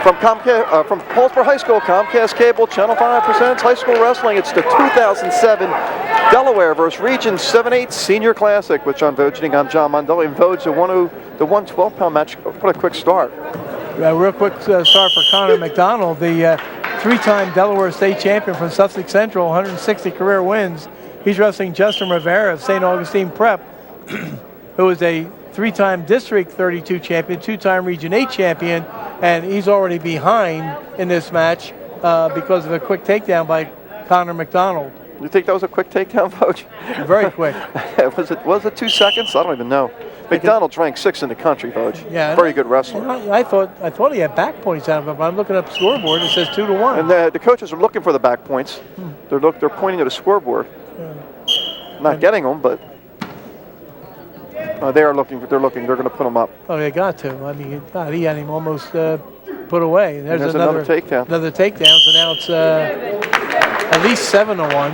From Paulsboro High School, Comcast Cable, Channel 5 presents High School Wrestling. It's the 2007 Delaware versus Region 7-8 Senior Classic with John Vogeding. I'm John Mondelli. And Vogue, the 112-pound match. What a quick start. Real quick start for Connor McDonald, the three-time Delaware State champion from Sussex Central, 160 career wins. He's wrestling Justin Rivera of St. Augustine Prep, who is a three-time District 32 champion, two-time Region 8 champion, and he's already behind in this match because of a quick takedown by Connor McDonald. You think that was a quick takedown, Vogue? Very quick. Was it 2 seconds? I don't even know. McDonald's ranked 6th in the country, Vogue. Yeah, very good wrestler. I thought he had back points out of it, but I'm looking up the scoreboard. It says 2-1. And the coaches are looking for the back points. They're pointing at the scoreboard. Yeah. Not getting them, but they're looking. They're going to put them up. Oh, they got to. I mean, God, he had him almost put away. There's another takedown. Another takedown. So now it's at least 7-1.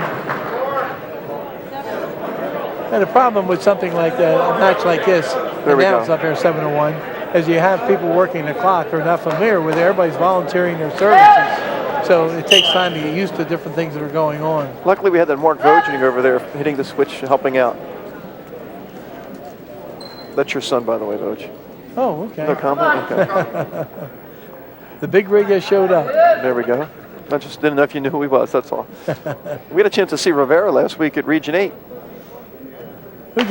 And the problem with something like a match like this, and now it's up here 7-1, is you have people working the clock who are not familiar with it. Everybody's volunteering their services. So it takes time to get used to different things that are going on. Luckily, we had that Mark Vogeding over there hitting the switch, helping out. That's your son, by the way, Vogue. Oh, okay. No comment? Okay. The big rig has showed up. There we go. I just didn't know if you knew who he was, that's all. We had a chance to see Rivera last week at Region 8. Who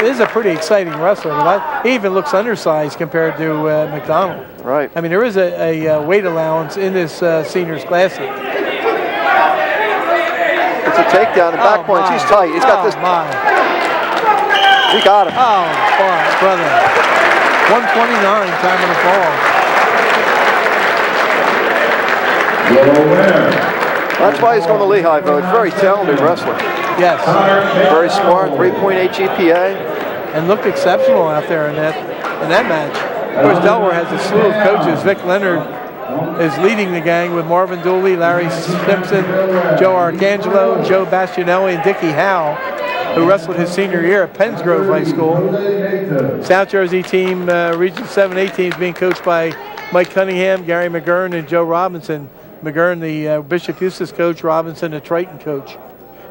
is a pretty exciting wrestler, but he even looks undersized compared to McDonald. Right. I mean, there is a weight allowance in this Seniors Classic. It's a takedown and back points. He's tight. He's got this. He got him. Oh, brother. 129 time of the fall. That's why he's going to Lehigh, though. He's very talented wrestler. Yes. Very smart, 3.8 GPA. And looked exceptional out there in that match. Of course, Delaware has a slew of coaches. Vic Leonard is leading the gang with Marvin Dooley, Larry Simpson, Joe Arcangelo, Joe Bastianelli, and Dickie Howe, who wrestled his senior year at Pennsgrove High School. South Jersey team, Region 7-8 team is being coached by Mike Cunningham, Gary McGurn, and Joe Robinson. McGurn, the Bishop Eustace coach, Robinson, the Triton coach.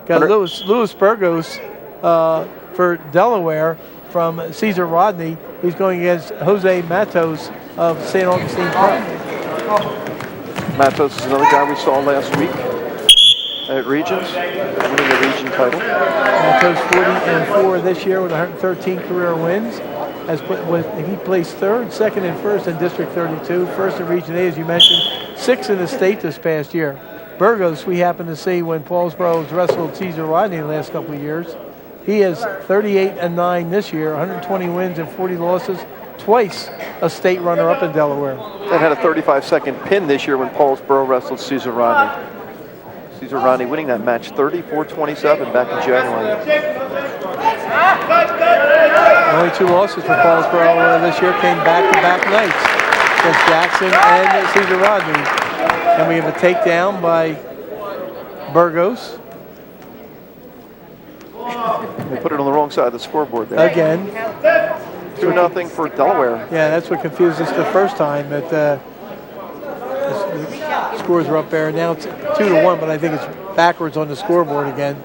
Got Louis Burgos for Delaware from Cesar Rodney. He's going against Jose Matos of St. Augustine Park. Matos is another guy we saw last week at Regions, winning the Region title. Matos 40-4 this year with 113 career wins. He placed third, second, and first in District 32, first in Region 8, as you mentioned, sixth in the state this past year. Burgos, we happened to see when Paulsboro has wrestled Cesar Rodney the last couple of years. He is 38-9 this year, 120 wins and 40 losses, twice a state runner-up in Delaware. And had a 35-second pin this year when Paulsboro wrestled Cesar Rodney. Cesar Rodney winning that match 34-27 back in January. Only 2 losses for Paulsboro this year came back-to-back nights against Jackson and Cesar Rodney. And we have a takedown by Burgos. They put it on the wrong side of the scoreboard there. Again. 2-0 for Delaware. Yeah, that's what confused us the first time. That the scores were up there. Now it's 2-1, but I think it's backwards on the scoreboard again.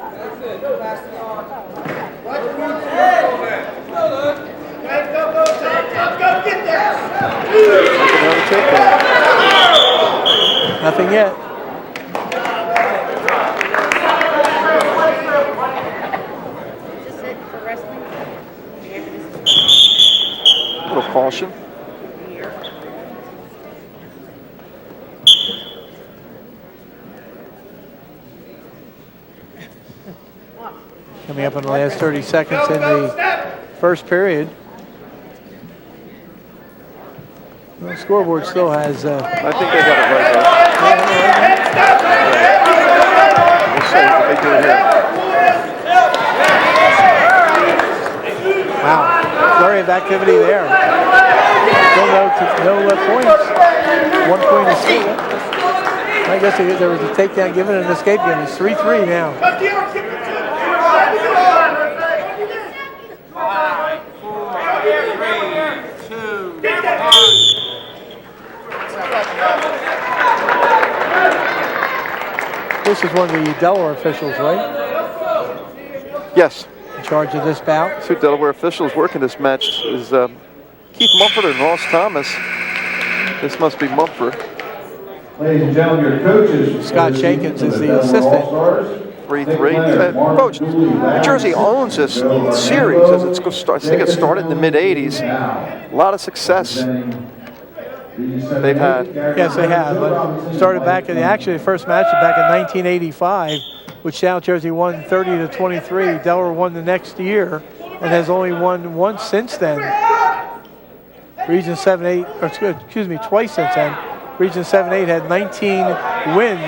Nothing yet. A little caution. Coming up in the last 30 seconds in the first period. The scoreboard still has... I think they got it right there. We'll see what they do here. Wow, flurry of activity there. Still no points. 1 point escape. I guess there was a takedown given and an escape given. It's 3-3 now. 5, 4, 3, 2, 1. this is one of the Delaware officials, right? Yes. In charge of this bout. Two Delaware officials working this match is Keith Mumford and Ross Thomas. This must be Mumford. Ladies and gentlemen, your coaches. Scott Jenkins is the assistant. 3-3. Coach, New Jersey owns this series as it's I think it started in the mid-'80s. A lot of success they've had. Yes, they have. But started back in the first match back in 1985, which South Jersey won 30-23. Delaware won the next year and has only won once since then. Region 7-8, or excuse me, twice since then. Region 7-8 had 19 wins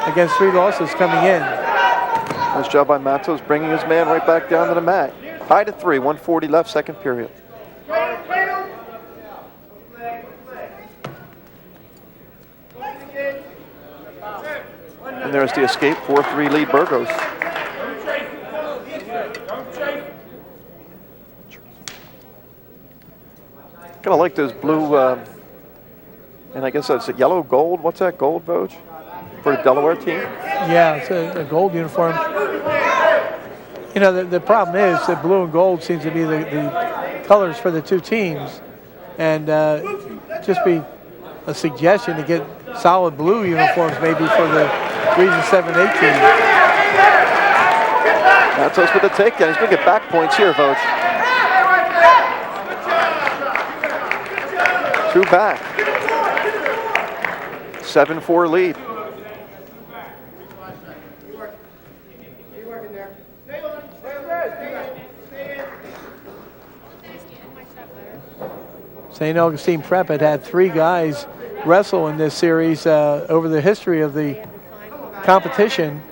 against 3 losses coming in. Nice job by Matos, bringing his man right back down to the mat. Tied at 3, 140 left, second period. And there's the escape, 4-3 lead Burgos. Kind of like those blue, and I guess that's a yellow gold. What's that, gold, Vogue? For the Delaware team? Yeah, it's a gold uniform. You know, the problem is that blue and gold seems to be the colors for the two teams. And just be a suggestion to get solid blue uniforms maybe for the Region 7-8 team. Matos with the takedown. He's going to get back points here, Vogue. 2 back. 7-4 lead. St. Augustine Prep had 3 guys wrestle in this series over the history of the competition,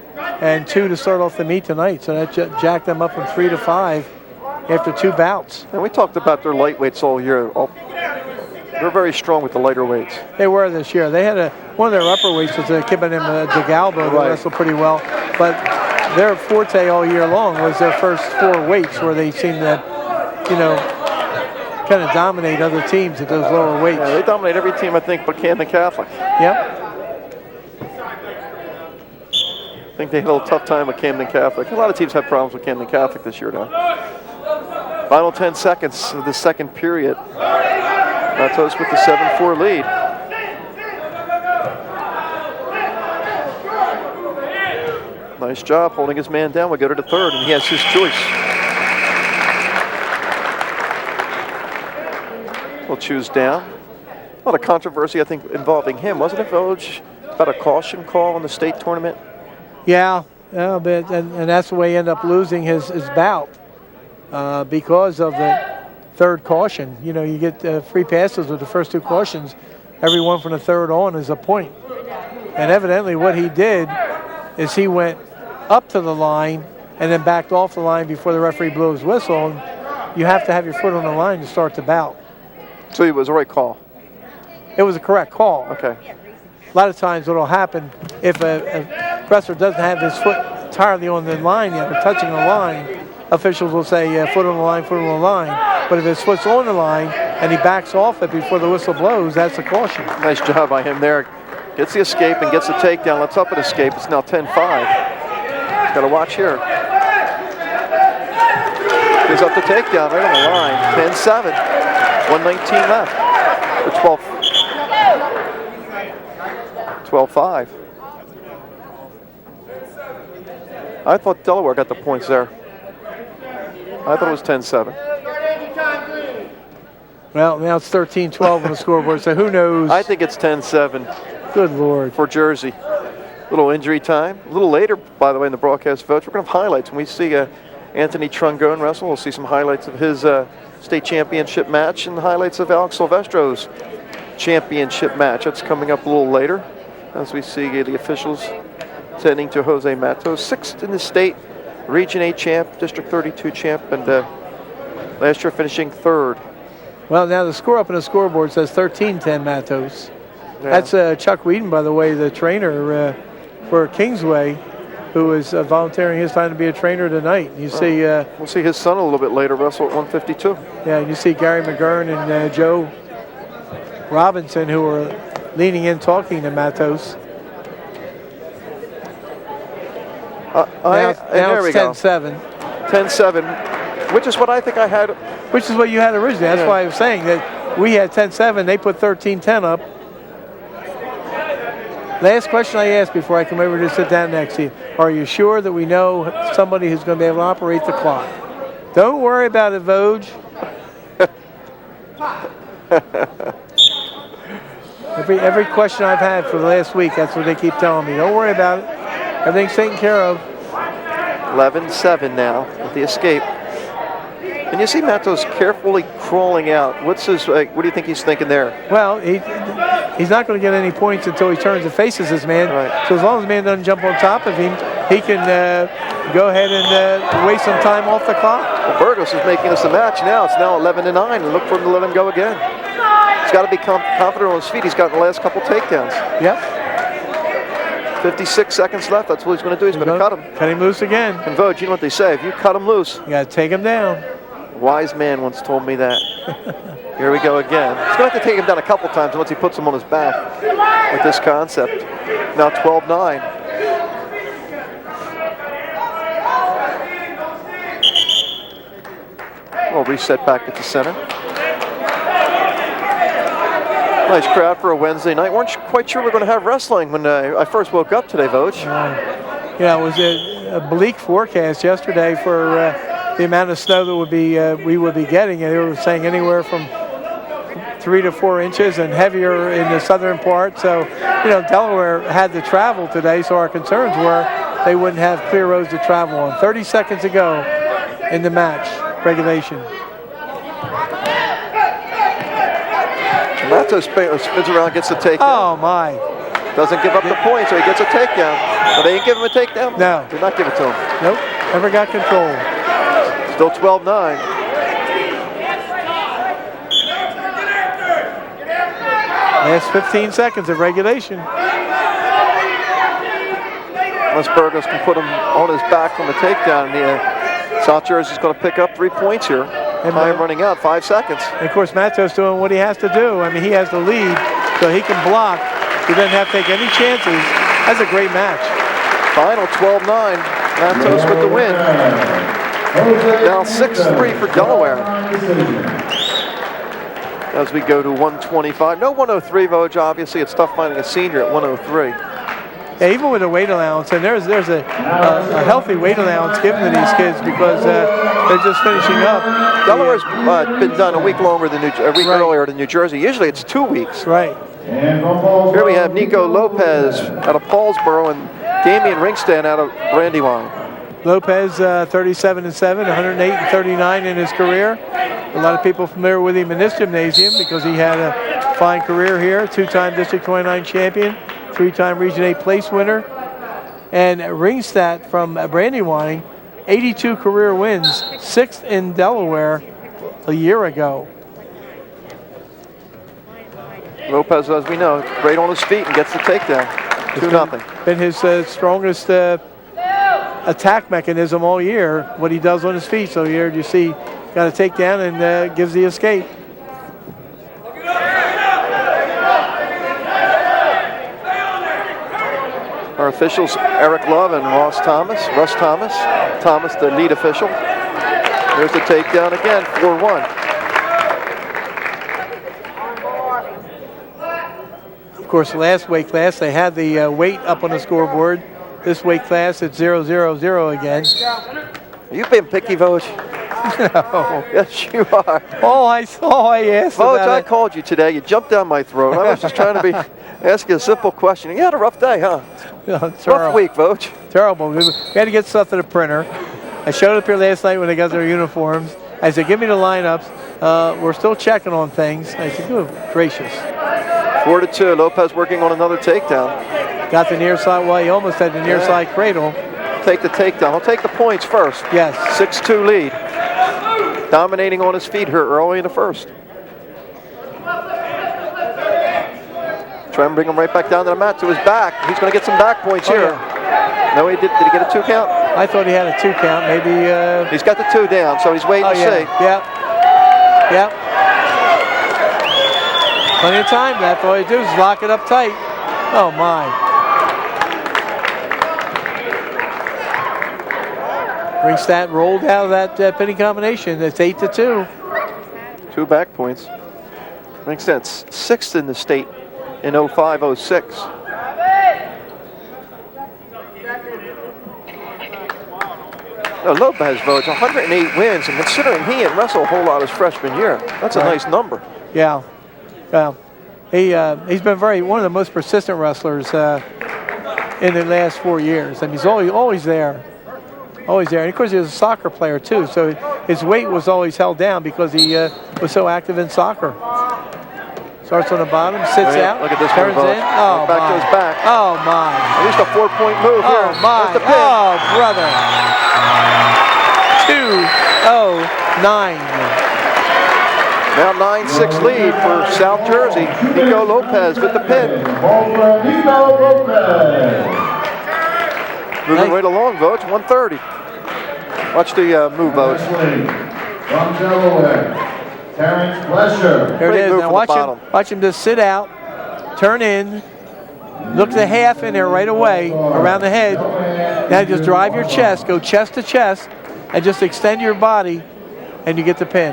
and 2 to start off the meet tonight. So that jacked them up from 3 to 5 after 2 bouts. And we talked about their lightweights all year. They're very strong with the lighter weights. They were this year. They had one of their upper weights was a kid by the name of DeGalbo who wrestled pretty well, but their forte all year long was their first 4 weights where they seemed to, you know, kind of dominate other teams at those lower weights. Yeah, they dominate every team, I think, but Camden Catholic. Yep. I think they had a little tough time with Camden Catholic. A lot of teams had problems with Camden Catholic this year, though. Final 10 seconds of the second period. Matos with the 7-4 lead. Nice job holding his man down. We go to the third, and he has his choice. Will choose down. A lot of controversy, I think, involving him, wasn't it, Vogue? About a caution call in the state tournament? Yeah, but, and that's the way he ended up losing his bout because of the third caution. You know, you get free passes with the first 2 cautions. Everyone from the third on is a point. And evidently what he did is he went up to the line and then backed off the line before the referee blew his whistle. And you have to have your foot on the line to start the bout. So it was a right call? It was a correct call. Okay. A lot of times what will happen if a wrestler doesn't have his foot entirely on the line yet or touching the line, officials will say foot on the line, foot on the line. But if his foot's on the line and he backs off it before the whistle blows, that's a caution. Nice job by him there. Gets the escape and gets the takedown. Let's up an escape. It's now 10-5. Got to watch here. Gives up the takedown right on the line. 10-7. 119 left. For 12-5. I thought Delaware got the points there. I thought it was 10-7. Well, now it's 13-12 on the scoreboard, so who knows? I think it's 10-7. Good Lord. For Jersey. Little injury time. A little later, by the way, in the broadcast votes, we're going to have highlights. When we see Anthony Trangone wrestle, we'll see some highlights of his state championship match and highlights of Alex Sylvestro's championship match. That's coming up a little later as we see the officials sending to Jose Matos, 6th in the state, Region 8 champ, District 32 champ, and last year finishing 3rd. Well, now the score up in the scoreboard says 13-10 Matos. Yeah. That's Chuck Weeden, by the way, the trainer for Kingsway, who is volunteering his time to be a trainer tonight. You see, we'll see his son a little bit later wrestle at 152. Yeah, you see Gary McGurn and Joe Robinson, who are leaning in talking to Matos. Now there we it's go. 10-7. 10-7, which is what I think I had. Which is what you had originally. That's why I was saying that we had 10-7. They put 13-10 up. Last question I asked before I come over to sit down next to you. Are you sure that we know somebody who's going to be able to operate the clock? Don't worry about it, Vogue. Every question I've had for the last week, that's what they keep telling me. Don't worry about it. Everything's taken care of. 11-7 now with the escape. And you see Matos carefully crawling out. What's his? What do you think he's thinking there? Well, he's not going to get any points until he turns and faces his man. Right. So as long as the man doesn't jump on top of him, he can go ahead and waste some time off the clock. Well, Burgos is making us a match now. It's now 11-9, and look for him to let him go again. He's got to be confident on his feet. He's gotten the last couple takedowns. Yep. 56 seconds left. That's what he's going to do. He's going to cut him. Cut him loose again. And Vogue, you know what they say? If you cut him loose, you got to take him down. A wise man once told me that. Here we go again. He's going to have to take him down a couple times once he puts him on his back with this concept. Now 12-9. We'll reset back at the center. Nice crowd for a Wednesday night. Weren't quite sure we were going to have wrestling when I first woke up today, Vogue. Yeah, it was a bleak forecast yesterday for the amount of snow that we would be getting. And they were saying anywhere from 3 to 4 inches and heavier in the southern part. So, Delaware had to travel today, so our concerns were they wouldn't have clear roads to travel on. 30 seconds to go in the match, regulation. Matos spins around, gets the takedown. Oh, my. Doesn't give up the point, so he gets a takedown. But they didn't give him a takedown? No. Did not give it to him. Nope. Never got control. Still 12-9. Last 15 seconds of regulation. Unless Burgos can put him on his back from the takedown, the South Jersey's going to pick up 3 points here. Time running out, 5 seconds. And of course, Matos doing what he has to do. I mean, he has the lead, so he can block. He doesn't have to take any chances. That's a great match. Final 12-9. Matos with the win. Now 6-3 for Delaware. As we go to 125. No 103, Vogue, obviously. It's tough finding a senior at 103. Yeah, even with a weight allowance, and there's a healthy weight allowance given to these kids because they're just finishing up. Delaware's been done a week earlier than New Jersey. Usually it's 2 weeks. Right. Here we have Nico Lopez out of Paulsboro and Damian Ringston out of Brandywine. Lopez 37-7, 108-39 in his career. A lot of people familiar with him in this gymnasium because he had a fine career here. 2-time District 29 champion, 3-time Region 8 place winner. And Ringstat from Brandywine, 82 career wins, 6th in Delaware a year ago. Lopez, as we know, great on his feet and gets the takedown. 2-0. Been his strongest attack mechanism all year, what he does on his feet. So here you see, got a takedown and gives the escape. Our officials, Eric Love and Russ Thomas, Thomas the lead official. There's the takedown again, 4-1. Of course, last weight class, they had the weight up on the scoreboard. This weight class, it's 0-0-0 again. You've been picky, Vogue. No. Yes, you are. Oh, I asked Vogue, about I it. called you today. You jumped down my throat. I was just trying to ask you a simple question. You had a rough day, huh? Rough week, Vogue. Terrible. We had to get stuff to the printer. I showed up here last night when they got their uniforms. I said, give me the lineups. We're still checking on things. I said, good gracious. 4-2. Lopez working on another takedown. Got the near side. Well, he almost had the near side cradle. Take the takedown. He'll take the points first. Yes. 6-2 lead. Dominating on his feet here early in the first. Try and bring him right back down to the mat, to his back. He's going to get some back points here. Yeah. No, he did. Did he get a 2 count? I thought he had a 2 count. Maybe. He's got the 2 down, so he's waiting to see. Yep. Yep. Plenty of time left. All you do is lock it up tight. Oh, my. Ringston rolled out of that penny combination. It's 8-2. 2 back points. Ringston's 6th in the state in 05-06. Lopez votes 108 wins, and considering he didn't wrestle a whole lot his freshman year, that's a nice number. Yeah. Well, he's been one of the most persistent wrestlers in the last 4 years. I mean, he's always there. Always there. And of course, he was a soccer player too, so his weight was always held down because he was so active in soccer. Starts on the bottom, sits out, look at this turns in. Oh, back to his back. Oh, my. At least a 4-point move here. Oh, my. The pin. Oh, brother. 2-0-9. Now 9-6 lead for South Jersey. Nico Lopez with the pin. Moving right along, votes 130. Watch the move, votes. From Delaware, Fletcher. There it is. Now watch him just sit out, turn in, look the half in there right away around the head. Now just drive your chest, go chest to chest, and just extend your body, and you get the pin.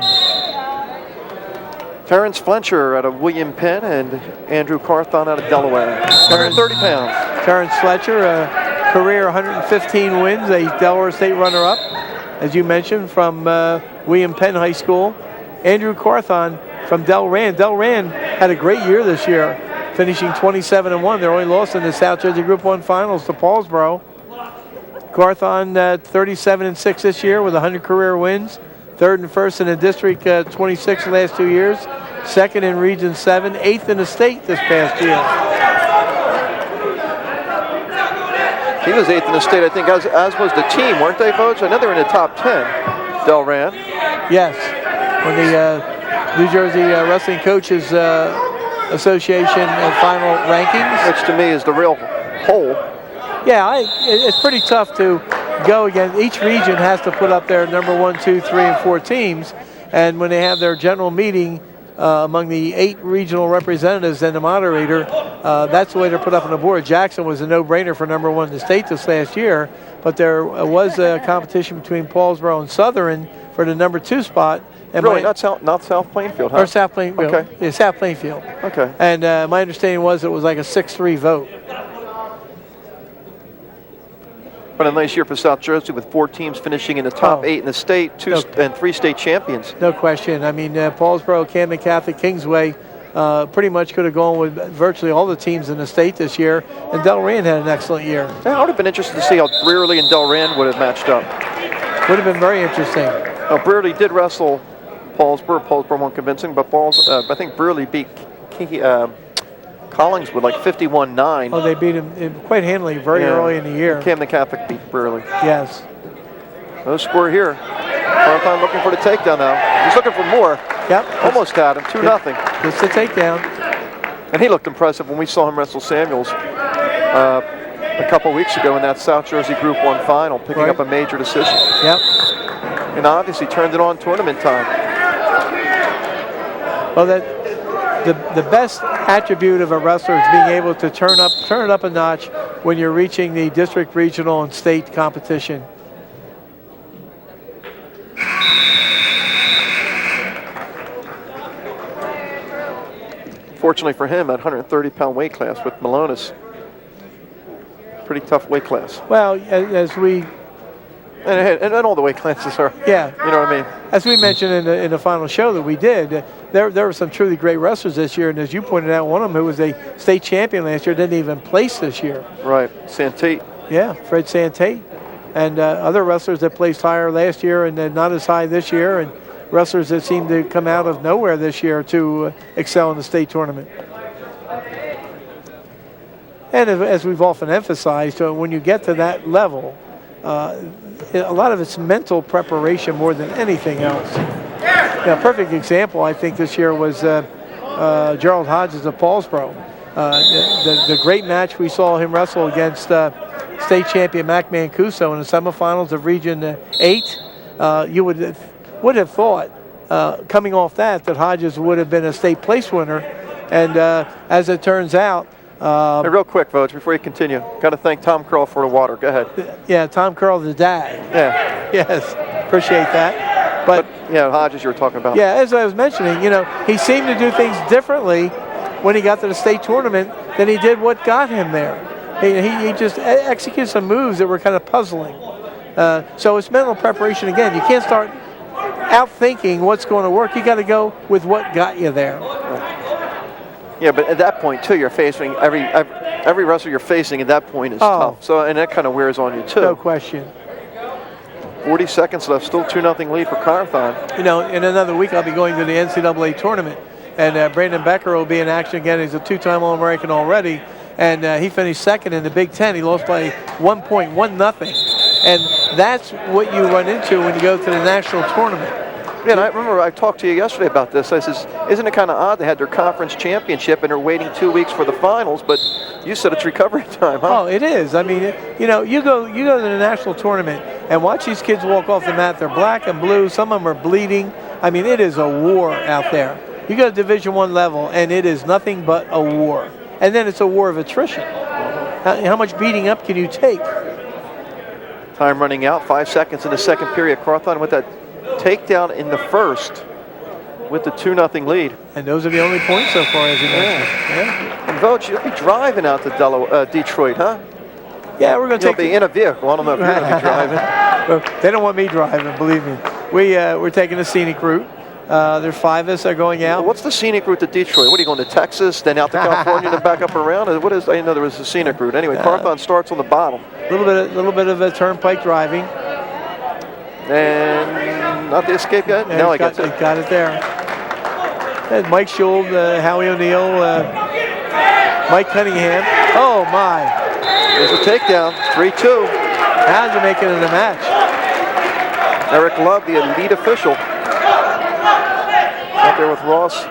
Terrence Fletcher out of William Penn and Andrew Carthon out of Delaware. 130 pounds. Terrence Fletcher, career 115 wins, a Delaware State runner-up, as you mentioned, from William Penn High School. Andrew Carthon from Delran. Delran had a great year this year, finishing 27-1. Their only loss in the South Jersey Group 1 Finals to Paulsboro. Carthon 37-6 this year with 100 career wins. 3rd and 1st in the district, 26 the last 2 years. 2nd in Region 7, 8th in the state this past year. He was 8th in the state, I think, as was the team, weren't they, Vogue? I know they were in the top 10, Delran. Yes, when the New Jersey Wrestling Coaches Association final rankings. Which to me is the real whole. Yeah, it's pretty tough to go again. Each region has to put up their number 1, 2, 3, and 4 teams. And when they have their general meeting among the 8 regional representatives and the moderator, that's the way they're put up on the board. Jackson was a no-brainer for number 1 in the state this last year, but there was a competition between Paulsboro and Southern for the number 2 spot. And really, not South Plainfield, huh? Or South Plainfield. Okay. Yeah, South Plainfield. Okay. And my understanding was it was like a 6-3 vote. But a nice year for South Jersey with 4 teams finishing in the top 8 in the state, 2 and 3 state champions. No question. I mean, Paulsboro, Camden Catholic, Kingsway pretty much could have gone with virtually all the teams in the state this year, and Delran had an excellent year. I would have been interested to see how Brearley and Delran would have matched up. Would have been very interesting. Now, Brearley did wrestle Paulsboro. Paulsboro won convincing, but I think Brearley beat Collings with like 51-9. Oh, they beat him quite handily very early in the year. Camden Catholic beat Brearley. Yes. No score here. Carthon looking for the takedown now. He's looking for more. Yep. Almost had him, 2-0. Just the takedown. And he looked impressive when we saw him wrestle Samuels a couple weeks ago in that South Jersey Group 1 final, picking up a major decision. Yep. And obviously turned it on tournament time. Well, the best attribute of a wrestler is being able to turn it up a notch when you're reaching the district, regional, and state competition. Fortunately for him, at 130-pound weight class with Malonis. Pretty tough weight class. Well, as we... And all the weight classes are, you know what I mean? As we mentioned in the final show that we did, there were some truly great wrestlers this year, and as you pointed out, one of them who was a state champion last year didn't even place this year. Right, Santate. Yeah, Fred Santate. And other wrestlers that placed higher last year and then not as high this year, and wrestlers that seem to come out of nowhere this year to excel in the state tournament. And as we've often emphasized, when you get to that level, a lot of it's mental preparation more than anything else. A perfect example, I think, this year was Gerald Hodges of Paulsboro. The great match we saw him wrestle against state champion Mac Mancuso in the semifinals of Region 8. You would have thought, coming off that Hodges would have been a state place winner. And as it turns out, Hey, real quick, Vogue, before you continue, got to thank Tom Curl for the water. Go ahead. Yeah, Tom Curl, the dad. Yeah. Yes, appreciate that. But yeah, Hodges, you were talking about. Yeah, as I was mentioning, he seemed to do things differently when he got to the state tournament than he did what got him there. He just executed some moves that were kind of puzzling. So it's mental preparation again. You can't start out thinking what's going to work. You got to go with what got you there. Yeah, but at that point too, you're facing every wrestler you're facing at that point is tough. So and that kind of wears on you too. No question. 40 seconds left, still 2-0 lead for Carthon. In another week I'll be going to the NCAA tournament, and Brandon Becker will be in action again. He's a 2-time All-American already, and he finished second in the Big Ten. He lost by 1 point, 1-0, and that's what you run into when you go to the national tournament. Yeah, and I remember I talked to you yesterday about this. I says, isn't it kind of odd they had their conference championship and they're waiting 2 weeks for the finals, but you said it's recovery time, huh? Oh, it is. I mean, you go to the national tournament and watch these kids walk off the mat. They're black and blue. Some of them are bleeding. I mean, it is a war out there. You go to Division I level, and it is nothing but a war. And then it's a war of attrition. How much beating up can you take? Time running out, 5 seconds in the second period. Carthon with that takedown in the first with the 2-0 lead. And those are the only points so far, as you mentioned. Yeah. And Vogue, you'll be driving out to Detroit, huh? Yeah, we're going to be in a vehicle. I don't know if you're going to be driving. Well, they don't want me driving, believe me. We're taking a scenic route. There's 5 of us that are going out. Well, what's the scenic route to Detroit? What are you going to Texas, then out to California, then back up around? What is? I didn't know there was a scenic route. Anyway, Carthon starts on the bottom. A little bit of a turnpike driving. And not the escape yet? Yeah, no, I got it. Got it there. And Mike Schuld, Howie O'Neill, Mike Cunningham. Oh my! There's a takedown. 3-2. How's he making it in the match? Eric Love, the elite official, out there with Ross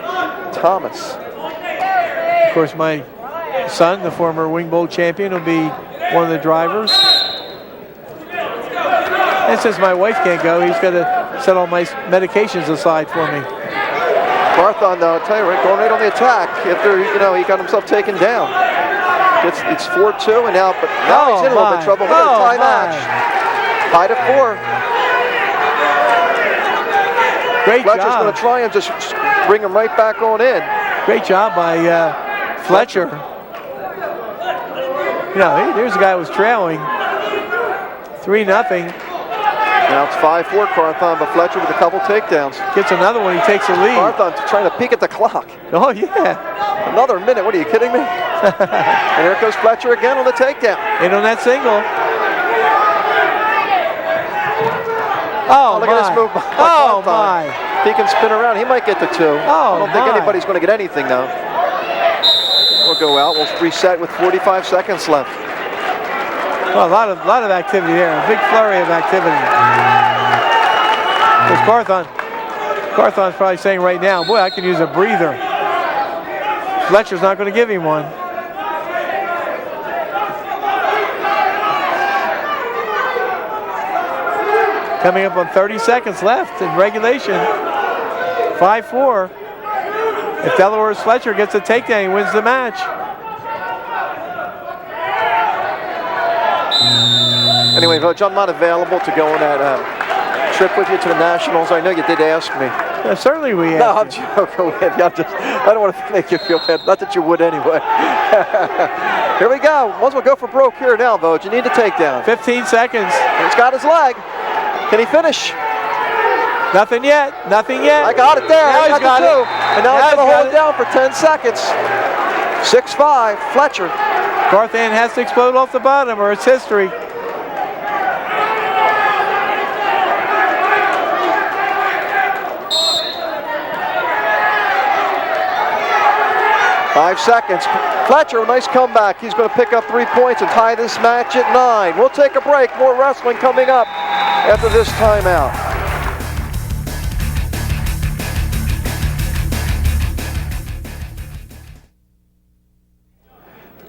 Thomas. Of course, my son, the former Wing Bowl champion, will be one of the drivers. And since my wife can't go, he's got to set all my medications aside for me. Carthon, though, I'll tell you, going right on the attack. After he got himself taken down. It's 4-2, and now he's in a little bit of trouble. We're going to tie match. Tied at 4. Great Fletcher's job. going to try and just bring him right back on in. Great job by Fletcher. Here's a guy who was trailing 3-0. Now it's 5-4 Carthon, but Fletcher with a couple takedowns. Gets another one, he takes the lead. Carthon trying to peek at the clock. Oh, yeah. Another minute, what are you kidding me? And here goes Fletcher again on the takedown. In on that single. Oh, look at this move by Oh, Carthon. my. He can spin around, he might get the 2. I don't think anybody's going to get anything now. We'll go out, we'll reset with 45 seconds left. Well, a lot of activity there, a big flurry of activity. Because Carthon's probably saying right now, boy, I can use a breather. Fletcher's not going to give him one. Coming up on 30 seconds left in regulation. 5-4. If Delaware's Fletcher gets a takedown, he wins the match. Anyway, Coach, I'm not available to go on that trip with you to the Nationals. I know you did ask me. Certainly we No, I'm joking with you. I don't want to make you feel bad. Not that you would anyway. Here we go. Might as well go for broke here now, Vogue. You need the takedown. 15 seconds. He's got his leg. Can he finish? Nothing yet. Nothing yet. I got it there. Now I got the 2. And now he's going to hold it down for 10 seconds. 6-5, Fletcher. Carthon has to explode off the bottom or it's history. Five seconds. Fletcher, a nice comeback. He's going to pick up 3 points and tie this match at 9. We'll take a break. More wrestling coming up after this timeout.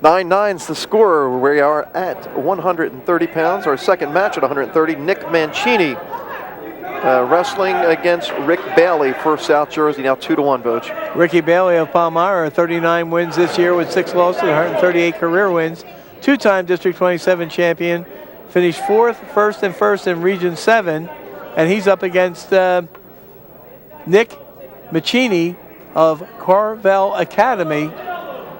9-9's the score. We are at 130 pounds. Our second match at 130. Nick Manchini wrestling against Rick Bailey for South Jersey, now 2-1, Vogue. Ricky Bailey of Palmyra, 39 wins this year with 6 losses, 138 career wins. Two-time District 27 champion. Finished 4th, 1st, and 1st in Region 7. And he's up against Nick Manchini of Carvel Academy.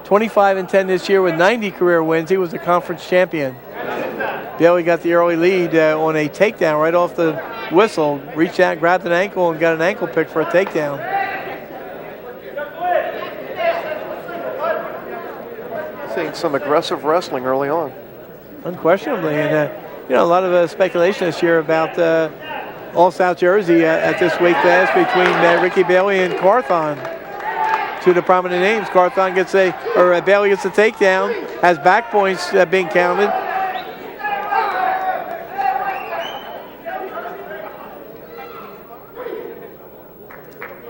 25-10 this year with 90 career wins. He was a conference champion. Bailey got the early lead on a takedown right off the whistle. Reached out, grabbed an ankle, and got an ankle pick for a takedown. Seeing some aggressive wrestling early on. Unquestionably. And, you know, a lot of speculation this year about all South Jersey at this weight class between Ricky Bailey and Carthon. Two of the prominent names. Carthon gets Bailey gets a takedown, has back points being counted.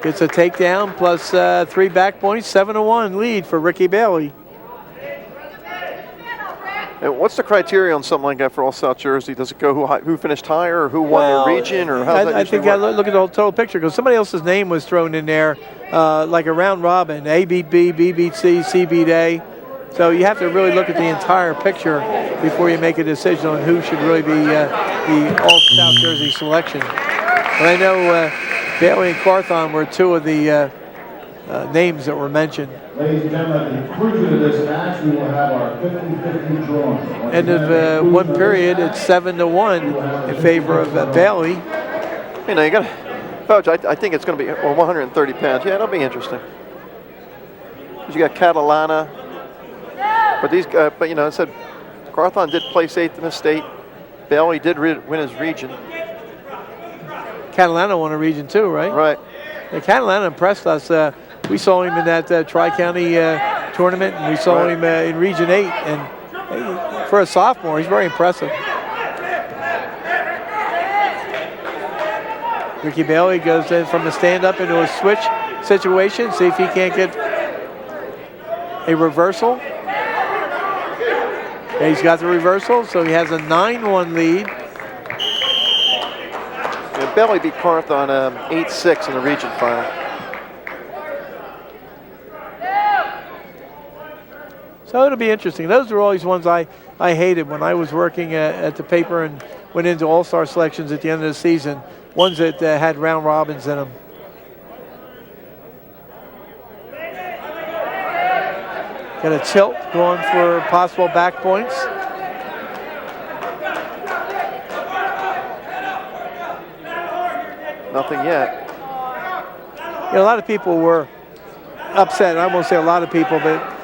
Gets a takedown plus 3 back points, 7-1 lead for Ricky Bailey. And what's the criteria on something like that for all South Jersey? Does it go who finished higher, or who won the region, or how does that I think I look at the whole total picture, because somebody else's name was thrown in there, like a round robin. A beat B, B beat C, C beat A. So you have to really look at the entire picture before you make a decision on who should really be the all South Jersey selection. But I know Bailey and Carthon were two of the names that were mentioned. Ladies and gentlemen, at the conclusion of this match, we will have our 50-50 draw. End of one period, it's 7-1 in favor of Bailey. You know, you got Coach, I think it's going to be 130 pounds. Yeah, it'll be interesting. You got Catalana, but these, but you know, I said Carthon did place 8th in the state. Bailey did win his region. Catalana won a region too, right? Right. Yeah, Catalana impressed us. We saw him in that Tri-County tournament, and we saw him in Region 8. And for a sophomore, he's very impressive. Ricky Bailey goes in from a stand-up into a switch situation. See if he can't get a reversal. And he's got the reversal, so he has a 9-1 lead. And Bailey beat Carthon 8-6 in the region final. So it'll be interesting. Those are always ones I hated when I was working at the paper and went into all-star selections at the end of the season. Ones that had round robins in them. Got a tilt going for possible back points. Nothing yet. You know, a lot of people were upset. I won't say a lot of people, but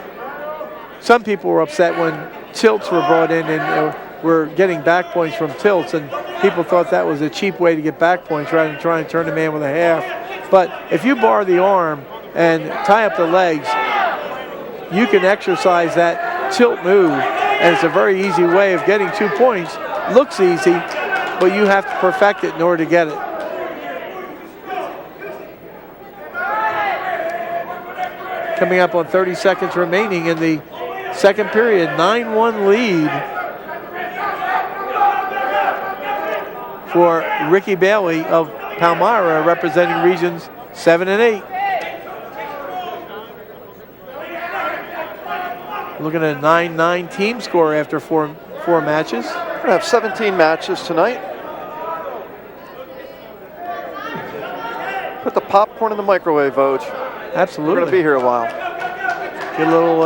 some people were upset when tilts were brought in and were getting back points from tilts, and people thought that was a cheap way to get back points rather than trying to turn the man with a half. But if you bar the arm and tie up the legs, you can exercise that tilt move, and it's a very easy way of getting 2 points. Looks easy, but you have to perfect it in order to get it. Coming up on 30 seconds remaining in the second period, 9-1 lead for Ricky Bailey of Palmyra, representing regions 7 and 8. Looking at a 9-9 team score after four matches. We're going to have 17 matches tonight. Put the popcorn in the microwave, Vogue. Absolutely. We're going to be here a while. Get a little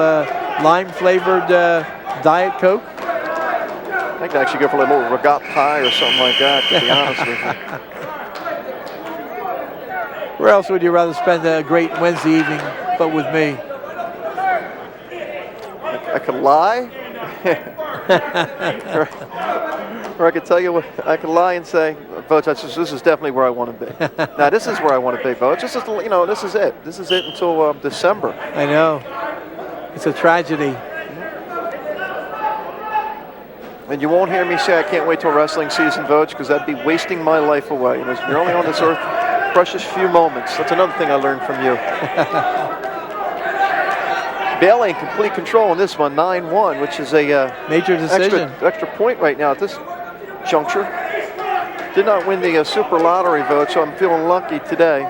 lime-flavored Diet Coke. I could actually go for a little regat pie or something like that, to be honest with you. Where else would you rather spend a great Wednesday evening but with me? I could lie. Or I could tell you what, I could lie and say, Vogue, this is definitely where I want to be. Now, this is where I want to be, Vogue. This is, you know, this is it. This is it until December. I know. It's a tragedy. And you won't hear me say I can't wait till wrestling season, Vogue, because that'd be wasting my life away. You know, you're only on this earth precious few moments. That's another thing I learned from you. Bailey in complete control in this one, 9-1, which is a major decision. Extra point right now at this juncture. Did not win the Super Lottery vote, so I'm feeling lucky today.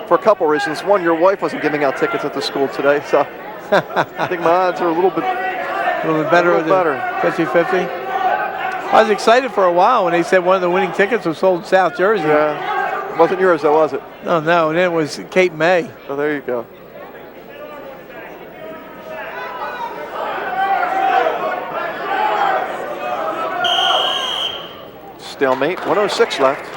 For a couple reasons. One, your wife wasn't giving out tickets at the school today, so I think my odds are a little bit better. 50-50. I was excited for a while when they said one of the winning tickets was sold in South Jersey. Yeah, wasn't yours though, was it? No, and then it was Cape May. Oh, there you go. Stalemate, 106 left.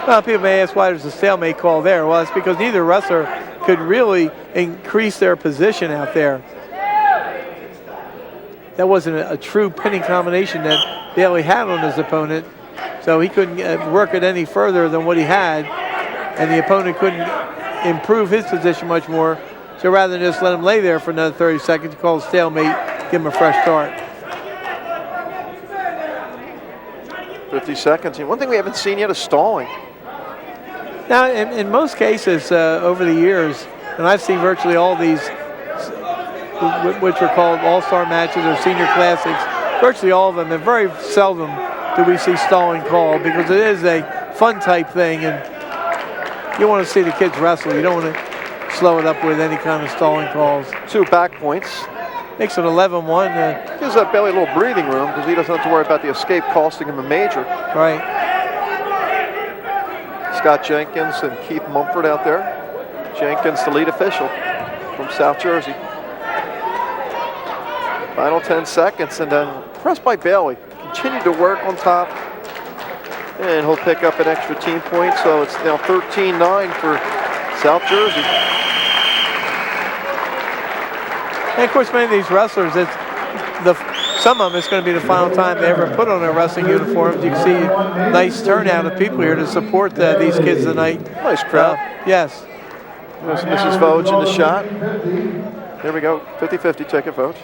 Well, people may ask why there's a stalemate call there. Well, it's because neither wrestler could really increase their position out there. That wasn't a true pinning combination that Bailey had on his opponent, so he couldn't work it any further than what he had, and the opponent couldn't improve his position much more. So rather than just let him lay there for another 30 seconds, he called a stalemate, give him a fresh start. 50 seconds. And one thing we haven't seen yet is stalling. Now, in most cases over the years, and I've seen virtually all these, which are called all-star matches or senior classics, virtually all of them, and very seldom do we see stalling called because it is a fun type thing, and you want to see the kids wrestle. You don't want to slow it up with any kind of stalling calls. 2 back points. Makes it 11-1. Gives that Bailey a little breathing room because he doesn't have to worry about the escape costing him a major. Right. Scott Jenkins and Keith Mumford out there. Jenkins, the lead official from South Jersey. Final 10 seconds, and then pressed by Bailey. Continue to work on top, and he'll pick up an extra team point, so it's now 13-9 for South Jersey. And of course, many of these wrestlers, some of them, it's going to be the final time they ever put on their wrestling uniforms. You can see a nice turnout of people here to support these kids tonight. Nice crowd. Yes. There's Mrs. Vogt in the shot. There we go, 50-50 ticket vote.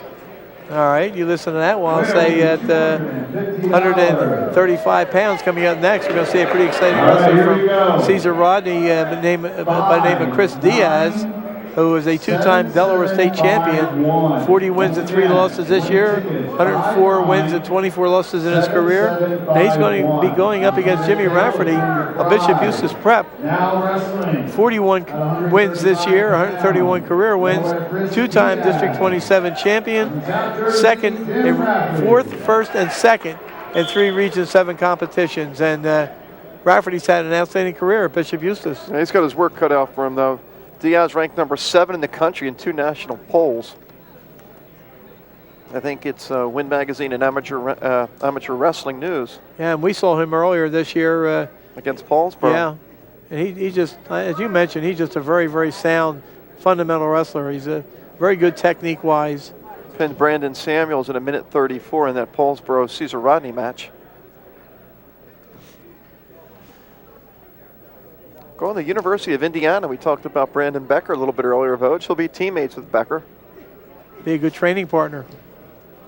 All right, you listen to that while I say at 135 pounds coming up next, we're going to see a pretty exciting wrestler from Cesar Rodney by the name of Chris Diaz, who is a 2-time Delaware State champion, 40 wins and 3 losses this year, 104 wins and 24 losses in his career. And he's going to be going up against Jimmy Rafferty of Bishop Eustace Prep. 41 wins this year, 131 career wins, 2-time District 27 champion, second and fourth, first and second in 3 Region 7 competitions. And Rafferty's had an outstanding career at Bishop Eustace. Yeah, he's got his work cut out for him, though. Diaz ranked number 7 in the country in 2 national polls. I think it's Win Magazine and Amateur Wrestling News. Yeah, and we saw him earlier this year. Against Paulsboro. Yeah, and he just, as you mentioned, he's just a very, very sound, fundamental wrestler. He's a very good technique-wise. Pinned Brandon Samuels in 1:34 in that Paulsboro Cesar Rodney match. Going to the University of Indiana, we talked about Brandon Becker a little bit earlier, Vogt. He'll be teammates with Becker. Be a good training partner.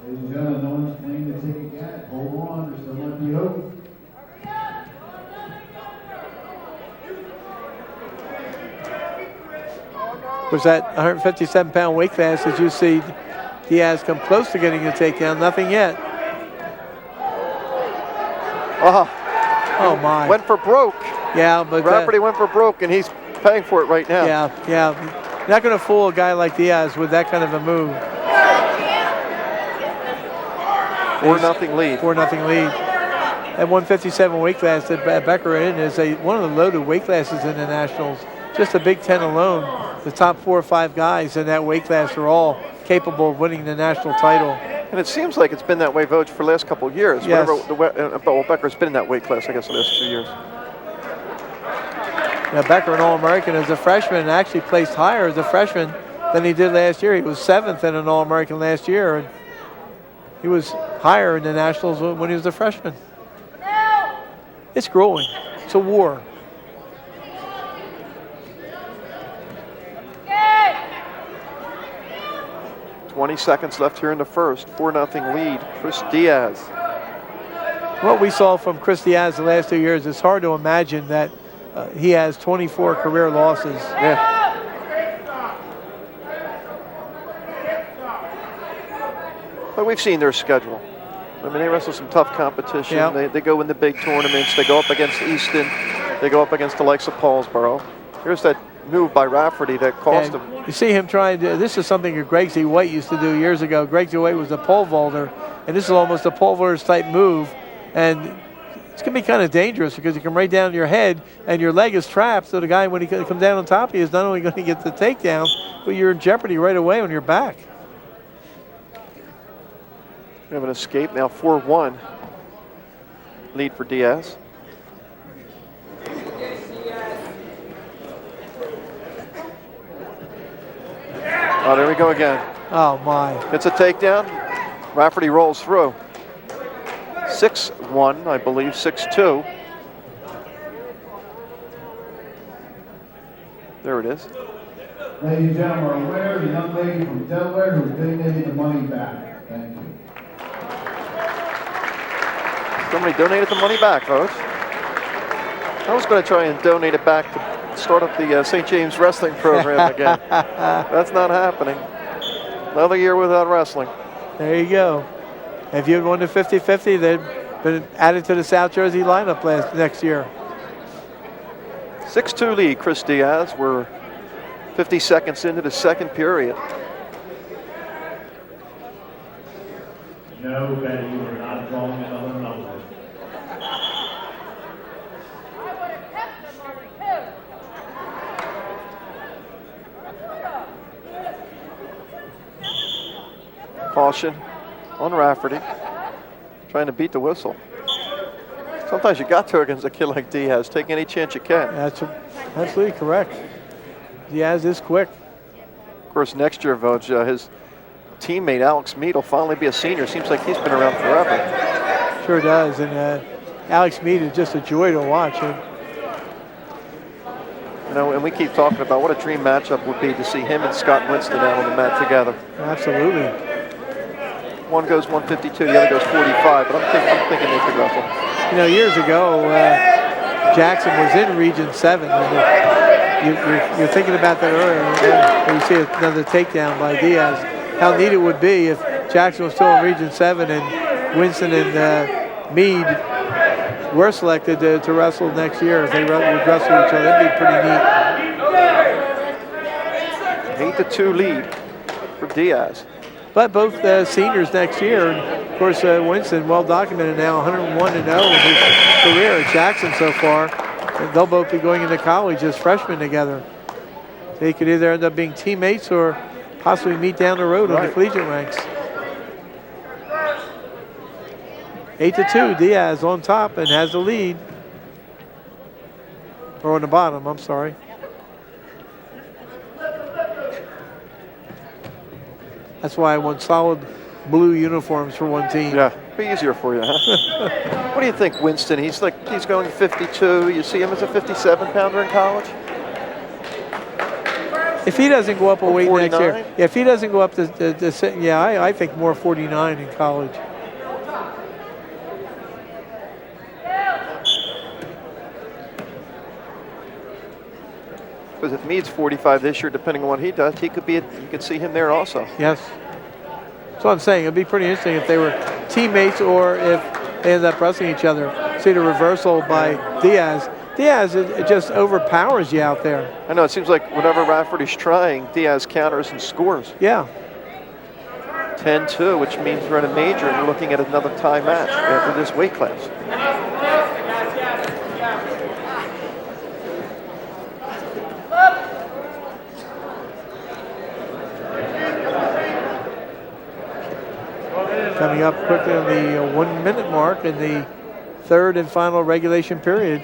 Ladies and gentlemen, no one's playing the ticket yet. Hold on, there's still might be hope. Was that 157-pound weight class, as you see Diaz come close to getting a takedown? Nothing yet. Oh my. Went for broke. Yeah, but Rafferty went for broke, and he's paying for it right now. Yeah. You're not going to fool a guy like Diaz with that kind of a move. 4-0 lead. 4-0 lead. At 157 weight class that Becker in is one of the loaded weight classes in the Nationals. Just the Big Ten alone, the top 4 or 5 guys in that weight class are all capable of winning the national title. And it seems like it's been that way, Vogt, for the last couple of years. Yes. Becker's been in that weight class, I guess, the last 2 years. Now, Becker, an All-American as a freshman, actually placed higher as a freshman than he did last year. He was 7th in an All-American last year, and he was higher in the Nationals when he was a freshman. It's growing. It's a war. Yeah. 20 seconds left here in the first. 4-0 lead. Chris Diaz. What we saw from Chris Diaz the last 2 years, it's hard to imagine that he has 24 career losses. Yeah. But we've seen their schedule. I mean, they wrestle some tough competition. Yep. They go in the big tournaments. They go up against Easton. They go up against the likes of Paulsboro. Here's that move by Rafferty that cost him. You see him trying to, this is something that Greg Z. White used to do years ago. Greg Z. White was a pole vaulter, and this is almost a pole vaulter type move. And it's going to be kind of dangerous because you come right down your head and your leg is trapped. So the guy, when he comes down on top of you, is not only going to get the takedown, but you're in jeopardy right away on your back. We have an escape now, 4-1 lead for Diaz. Oh, there we go again. Oh, my. It's a takedown. Rafferty rolls through. 6-1, I believe, 6-2. There it is. Ladies and gentlemen, are aware of the young lady from Delaware who donated the money back. Thank you. Somebody donated the money back, folks. I was going to try and donate it back to start up the St. James wrestling program again. That's not happening. Another year without wrestling. There you go. If you had won the 50-50, they'd been added to the South Jersey lineup next year. 6-2 lead, Chris Diaz. We're 50 seconds into the second period. No, Betty, you are not drawing another number. Caution on Rafferty, trying to beat the whistle. Sometimes you got to against a kid like Diaz. Take any chance you can. That's absolutely correct. Diaz is quick. Of course, next year, Voj, his teammate Alex Mead will finally be a senior. Seems like he's been around forever. Sure does, and Alex Mead is just a joy to watch. You know, and we keep talking about what a dream matchup would be to see him and Scott Winston out on the mat together. Absolutely. One goes 152, the other goes 45, but I'm thinking they could wrestle. You know, years ago, Jackson was in Region 7. And you're thinking about that earlier, and you see another takedown by Diaz. How neat it would be if Jackson was still in Region 7 and Winston and Mead were selected to wrestle next year. If they would wrestle each other, that'd be pretty neat. 8-2 lead for Diaz. But both seniors next year. Of course, Winston, well documented now, 101-0 in his career at Jackson so far. And they'll both be going into college as freshmen together. They could either end up being teammates or possibly meet down the road on the collegiate ranks. 8-2, Diaz on top and has the lead. Or on the bottom, I'm sorry. That's why I want solid blue uniforms for one team. Yeah, be easier for you, huh? What do you think, Winston? He's going 52. You see him as a 57-pounder in college? If he doesn't go up a weight 49? next year, yeah, if he doesn't go up to I think more 49 in college. Because if Mead's 45 this year, depending on what he does, you could see him there also. Yes. That's what I'm saying. It'd be pretty interesting if they were teammates or if they ended up wrestling each other. See the reversal by Diaz. Diaz, it just overpowers you out there. I know, it seems like whenever Rafferty's trying, Diaz counters and scores. Yeah. 10-2, which means we're in a major and we're looking at another tie match after this weight class. Coming up quickly on the 1 minute mark in the third and final regulation period.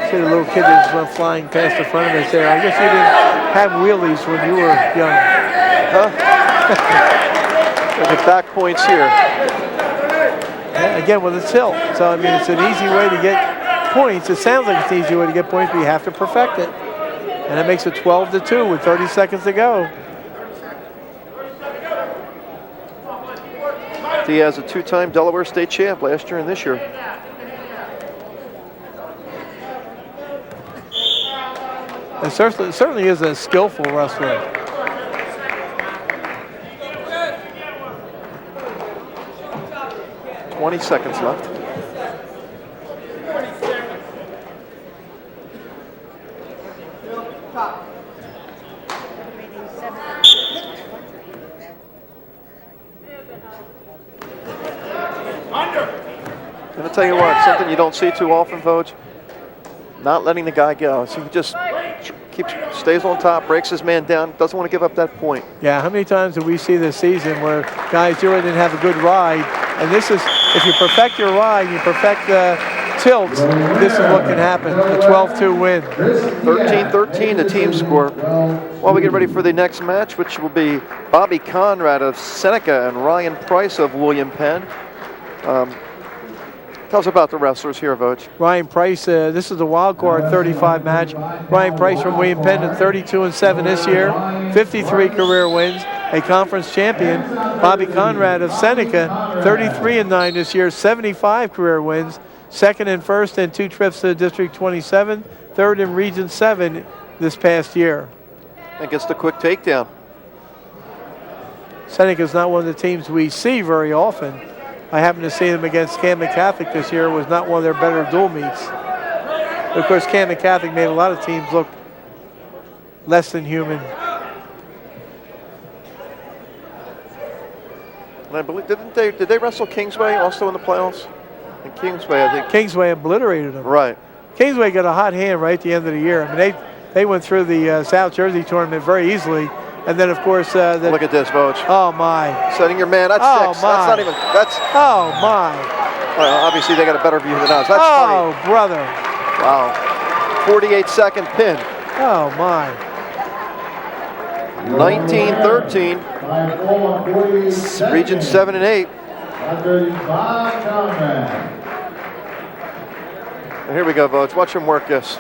See the little kid that just went flying past the front of us there. I guess you didn't have wheelies when you were young. Huh? Look at back points here. Yeah, again, with a tilt. So, I mean, it's an easy way to get points. It sounds like it's an easy way to get points, but you have to perfect it. And it makes it 12-2 with 30 seconds to go. Diaz, a two-time Delaware state champ last year and this year. And certainly is a skillful wrestler. – 20 seconds left. I'm going to tell you what, something you don't see too often, Voj, not letting the guy go. So he just stays on top, breaks his man down, doesn't want to give up that point. Yeah, how many times do we see this season where guys really didn't have a good ride? And this is, if you perfect your ride, you perfect the tilts, this is what can happen, a 12-2 win. 13-13, the team score. While we get ready for the next match, which will be Bobby Conrad of Seneca and Ryan Price of William Penn. Tell us about the wrestlers here, Voj. Ryan Price, this is the wild card 35 match. Ryan Price from William Penn at 32-7 this year, 53 career wins, a conference champion. Bobby Conrad of Seneca, 33-9 this year, 75 career wins, second and first in 2 trips to District 27, third in Region 7 this past year. And gets the quick takedown. Seneca is not one of the teams we see very often. I happened to see them against Camden Catholic this year. It was not one of their better dual meets. Of course, Camden Catholic made a lot of teams look less than human. And I believe, did they wrestle Kingsway also in the playoffs? And Kingsway, I think. Kingsway obliterated them. Right. Kingsway got a hot hand right at the end of the year. I mean, they went through the South Jersey tournament very easily. And then, of course, look at this, Voj. Oh, my. Setting your man. That's 6. My. That's not even. That's. Oh, my. Well, obviously, they got a better view than us. That's funny. Brother. Wow. 48-second pin. Oh, my. 19-13. Region 7 and 8. And here we go, Voj. Watch him work this.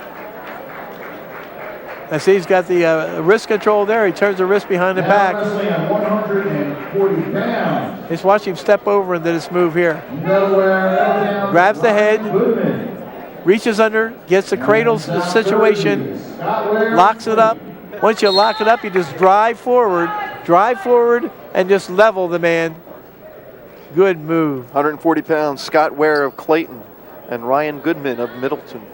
I see he's got the wrist control there. He turns the wrist behind the back. Just watch him step over into this move here. Grabs the head, reaches under, gets the cradle situation, locks it up. Once you lock it up, you just drive forward, and just level the man. Good move. 140 pounds, Scott Ware of Clayton and Ryan Goodman of Middletown.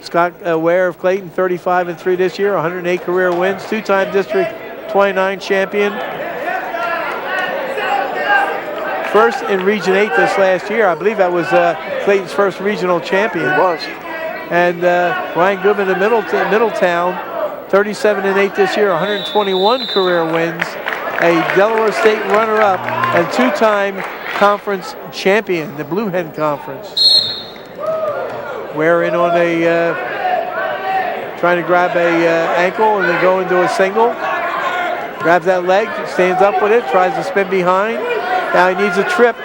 Scott Ware of Clayton, 35-3 this year, 108 career wins, 2-time District 29 champion. First in Region 8 this last year. I believe that was Clayton's first regional champion. It was. And Ryan Goodman of Middletown, 37-8 this year, 121 career wins, a Delaware State runner-up, and 2-time conference champion, the Blue Hen Conference. Ware in on a, trying to grab a ankle and then go into a single. Grabs that leg, stands up with it, tries to spin behind. Now he needs a trip.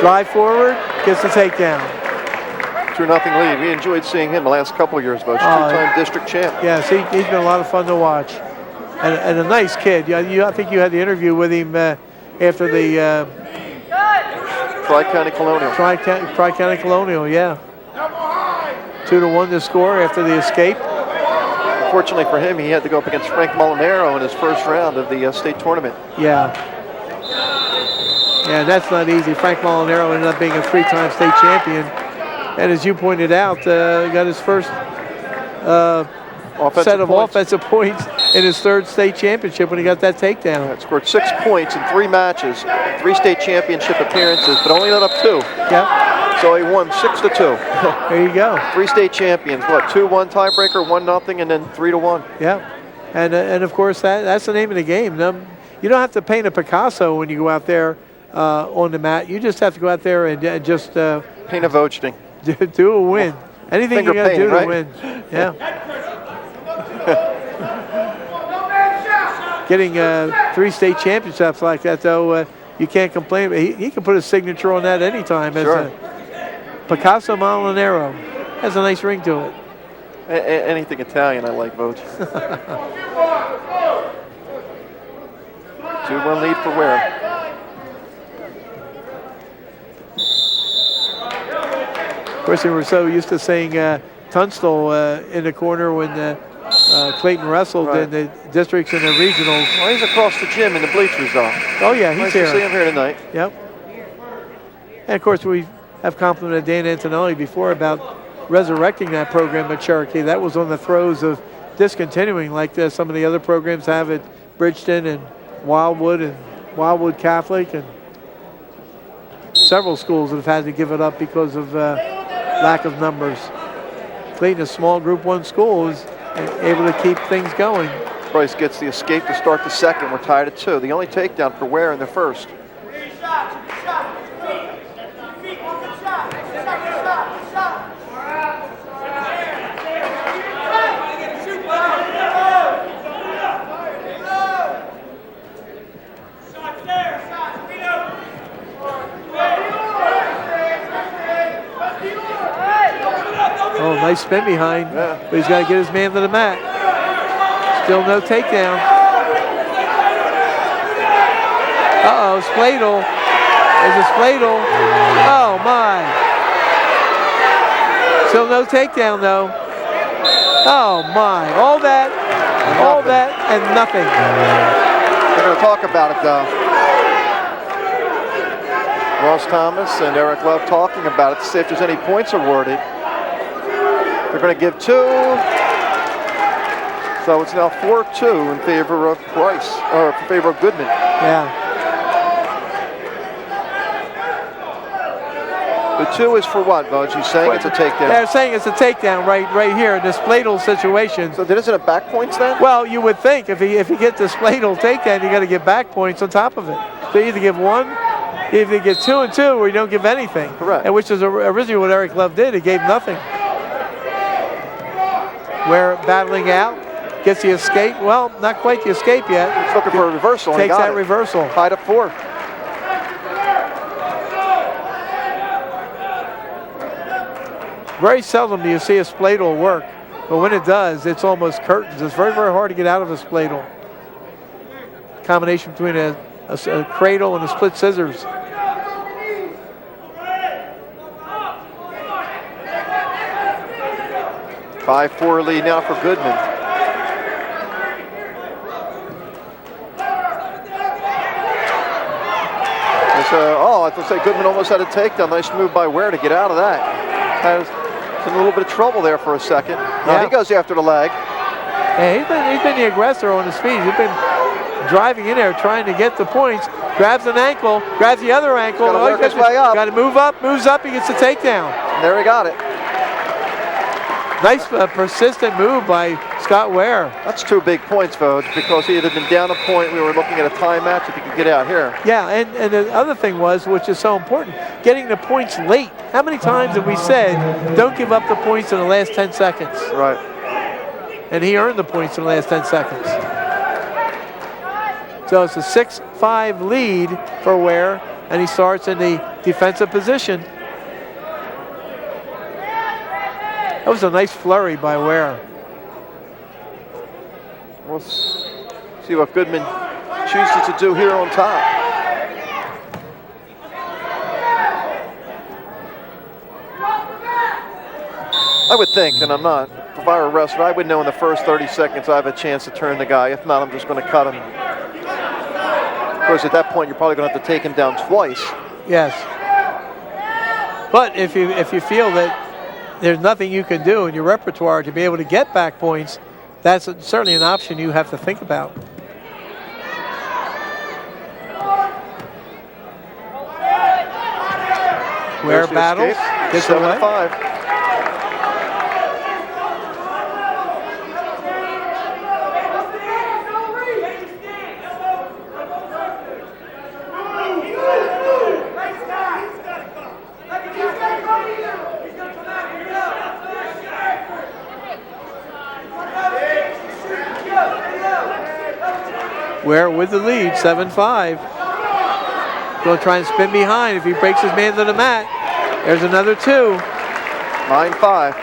Drive forward, gets the takedown. 2-0 lead. We enjoyed seeing him the last couple of years, Voj. 2-time district champ. Yes, he's been a lot of fun to watch. And a nice kid. I think you had the interview with him after the Tri-County Colonial. Tri-County Colonial, yeah. 2-1 to score after the escape. Unfortunately for him, he had to go up against Frank Molinaro in his first round of the state tournament. Yeah. Yeah, that's not easy. Frank Molinaro ended up being a 3-time state champion. And as you pointed out, got his first set of offensive points in his 3rd state championship when he got that takedown. Yeah, scored 6 points in 3 matches, 3 state championship appearances, but only let up 2. Yeah. So he won 6-2. There you go. 3 state champions. What? 2-1 tiebreaker, 1-0, and then 3-1. Yeah. And of course that's the name of the game. You don't have to paint a Picasso when you go out there on the mat. You just have to go out there and just paint a Vogeding. Do a win. Anything you got to do right? to win. Yeah. Getting 3 state championships like that, though, you can't complain. He can put his signature on that anytime. Sure. As Picasso Molinaro. Has a nice ring to it. Anything Italian, I like, Voj. 2-1 lead for Ware. Of course, we were so used to saying Tunstall in the corner when Clayton wrestled in the districts and the regionals. Well, he's across the gym in the bleachers, though. Oh, yeah, he's nice here. to see him here tonight. Yep. And, of course, we have complimented Dan Antonelli before about resurrecting that program at Cherokee. That was on the throes of discontinuing like some of the other programs have at Bridgeton and Wildwood Catholic, and several schools that have had to give it up because of lack of numbers. Clayton, a small Group 1 school, is able to keep things going. Bryce gets the escape to start the second. We're tied at 2. The only takedown for Ware in the first. Oh, nice spin behind, but he's got to get his man to the mat. Still no takedown. Uh-oh, spladle. There's a spladle. Oh, my. Still no takedown, though. Oh, my. All that, and nothing. They're going to talk about it, though. Ross Thomas and Eric Love talking about it to see if there's any points awarded. They're going to give 2. So it's now 4-2 in favor of Price, or in favor of Goodman. Yeah. The 2 is for what, Budge? He's saying it's a takedown. They're saying it's a takedown right here in this spladle situation. So isn't it back points then? Well, you would think if you get the spladle takedown, you got to get back points on top of it. So you either give 1, you either get 2 and 2, or you don't give anything. Correct. And which is originally what Eric Love did. He gave nothing. Ware battling out, gets the escape. Well, not quite the escape yet. He's looking for a reversal. Takes that reversal. Tied up 4. Very seldom do you see a spladle work, but when it does, it's almost curtains. It's very, very hard to get out of a spladle. Combination between a cradle and a split scissors. By 4 lead now for Goodman. I was going to say Goodman almost had a takedown. Nice move by Ware to get out of that. Has in a little bit of trouble there for a second. Now he goes after the leg. Yeah, he's been the aggressor on his feet. He's been driving in there, trying to get the points. Grabs an ankle, grabs the other ankle. Got to work his way up. Got to move up, moves up, he gets the takedown. And there he got it. Nice persistent move by Scott Ware. That's 2 big points, Voj, because he had been down a point. We were looking at a tie match if he could get out here. Yeah, and the other thing was, which is so important, getting the points late. How many times have we said, don't give up the points in the last 10 seconds? Right. And he earned the points in the last 10 seconds. So it's a 6-5 lead for Ware, and he starts in the defensive position. That was a nice flurry by Ware. We'll see what Goodman chooses to do here on top. I would think, and I'm not, if I were a wrestler, I would know in the first 30 seconds I have a chance to turn the guy. If not, I'm just going to cut him. Of course, at that point, you're probably going to have to take him down twice. Yes. But if you feel that there's nothing you can do in your repertoire to be able to get back points, that's certainly an option you have to think about. Ware battles, gets 7-5. Ware with the lead, 7-5. Going to try and spin behind if he breaks his man to the mat. There's another 2. 9-5.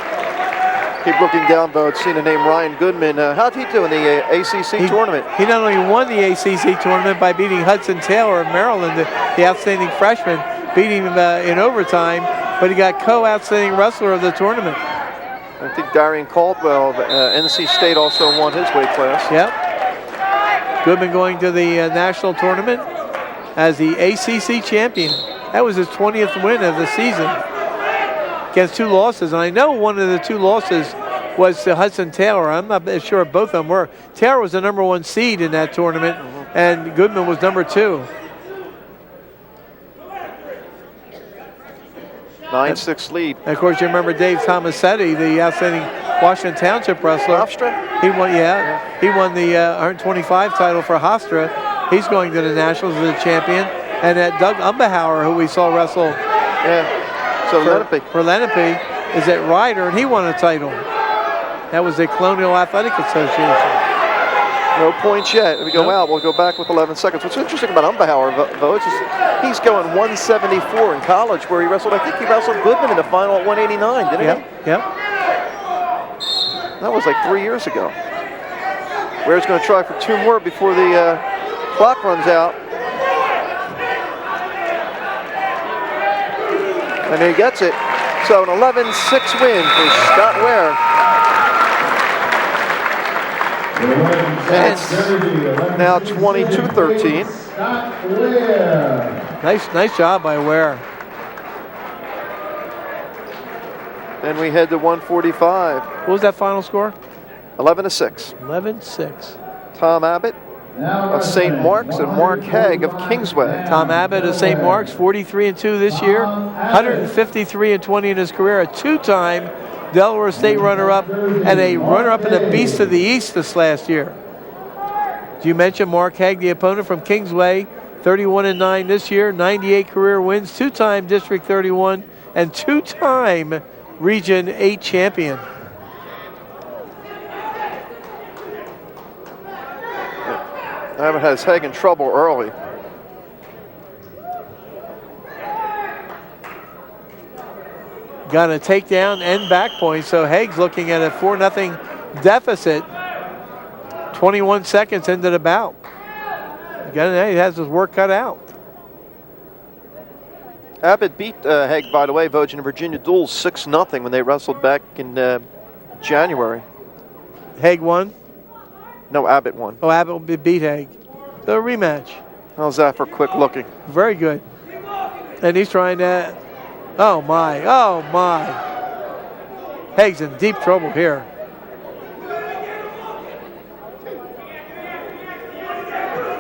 Keep looking down, though. It's seen the name Ryan Goodman. How'd he do in the ACC tournament? He not only won the ACC tournament by beating Hudson Taylor of Maryland, the outstanding freshman, beating him in overtime, but he got co-outstanding wrestler of the tournament. I think Darian Caldwell of NC State also won his weight class. Yep. Goodman going to the national tournament as the ACC champion. That was his 20th win of the season against 2 losses. And I know one of the 2 losses was to Hudson Taylor. I'm not sure if both of them were. Taylor was the #1 seed in that tournament, and Goodman was #2. 9-6 lead. And of course, you remember Dave Tomasetti, the outstanding Washington Township wrestler. Hofstra? He won, he won the 125 title for Hofstra. He's going to the Nationals as a champion. And Doug Umbahauer, who we saw wrestle for Lenape, is at Ryder, and he won a title. That was the Colonial Athletic Association. No points yet. We go out. We'll go back with 11 seconds. What's interesting about Umbahauer, though, is he's going 174 in college, where he wrestled. I think he wrestled Goodman in the final at 189, didn't he? Yep. That was like 3 years ago. Ware's going to try for 2 more before the clock runs out. And he gets it. So an 11-6 win for Scott Ware. And it's now 22-13. Nice job by Ware. Then we head to 145. What was that final score? 11-6. 11-6. Tom Abbott of St. Mark's and Mark Haig of Kingsway. Tom Abbott of St. Mark's, 43-2 this year, 153-20 in his career, a 2-time Delaware State runner-up and a runner-up in the Beast of the East this last year. Did you mention Mark Haig, the opponent from Kingsway, 31-9 this year, 98 career wins, 2-time District 31 and 2-time Region 8 champion. Abbott has Haig in trouble early. Got a takedown and back point, so Haig's looking at a 4-0 deficit. 21 seconds into the bout. Again, he has his work cut out. Abbott beat Haig, by the way, Vogeding and Virginia duels 6-0 when they wrestled back in January. Haig won? No, Abbott won. Oh, Abbott beat Haig. The rematch. How's that for quick looking? Very good. And he's trying to, oh my. Haig's in deep trouble here.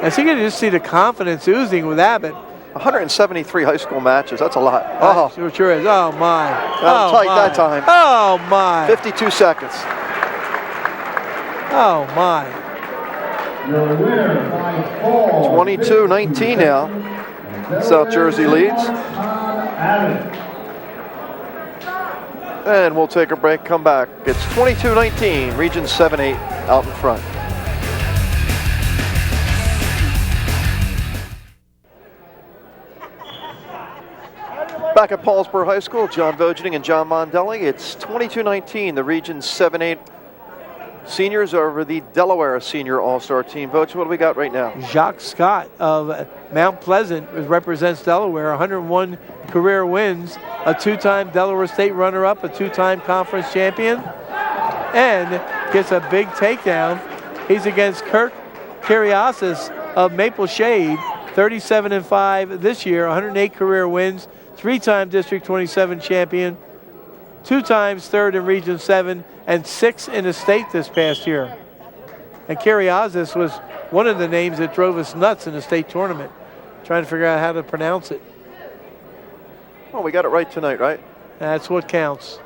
I think you can just see the confidence oozing with Abbott. 173 high school matches, that's a lot. Sure is. Oh my. Tight that time. Oh my. 52 seconds. Oh my. 22-19 now. South Jersey leads. And we'll take a break, come back. It's 22-19, Region 7-8 out in front. Back at Paulsboro High School, John Vogeding and John Mondelli. It's 22-19, the Region 7-8 seniors over the Delaware senior all-star team. Votes, what do we got right now? Jacques Scott of Mount Pleasant represents Delaware, 101 career wins, a 2-time Delaware State runner-up, a 2-time conference champion, and gets a big takedown. He's against Kirk Curiosis of Maple Shade, 37-5 this year, 108 career wins, 3-time District 27 champion, 2 times third in Region 7, and 6 in the state this past year. And Curiosis was one of the names that drove us nuts in the state tournament, trying to figure out how to pronounce it. Well, we got it right tonight, right? That's what counts.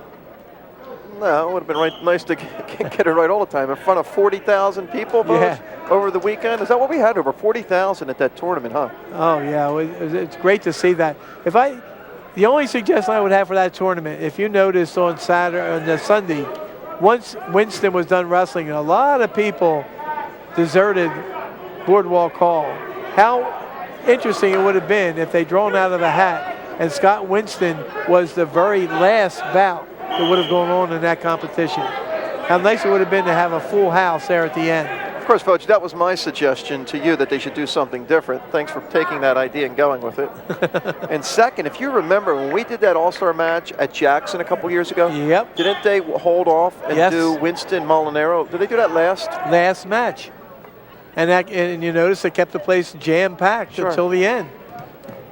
No, it would have been nice to get it right all the time in front of 40,000 people over the weekend. Is that what we had? Over 40,000 at that tournament, huh? Oh yeah, it's great to see that. The only suggestion I would have for that tournament, if you noticed on Sunday, once Winston was done wrestling, a lot of people deserted Boardwalk Hall. How interesting it would have been if they'd drawn out of a hat and Scott Winston was the very last bout that would have gone on in that competition. How nice it would have been to have a full house there at the end. Of course, Vogt, that was my suggestion to you that they should do something different. Thanks for taking that idea and going with it. And second, if you remember, when we did that All-Star match at Jackson a couple years ago, Yep. didn't they hold off and do Winston Molinaro? Did they do that last? Last match. And you notice they kept the place jam-packed until the end.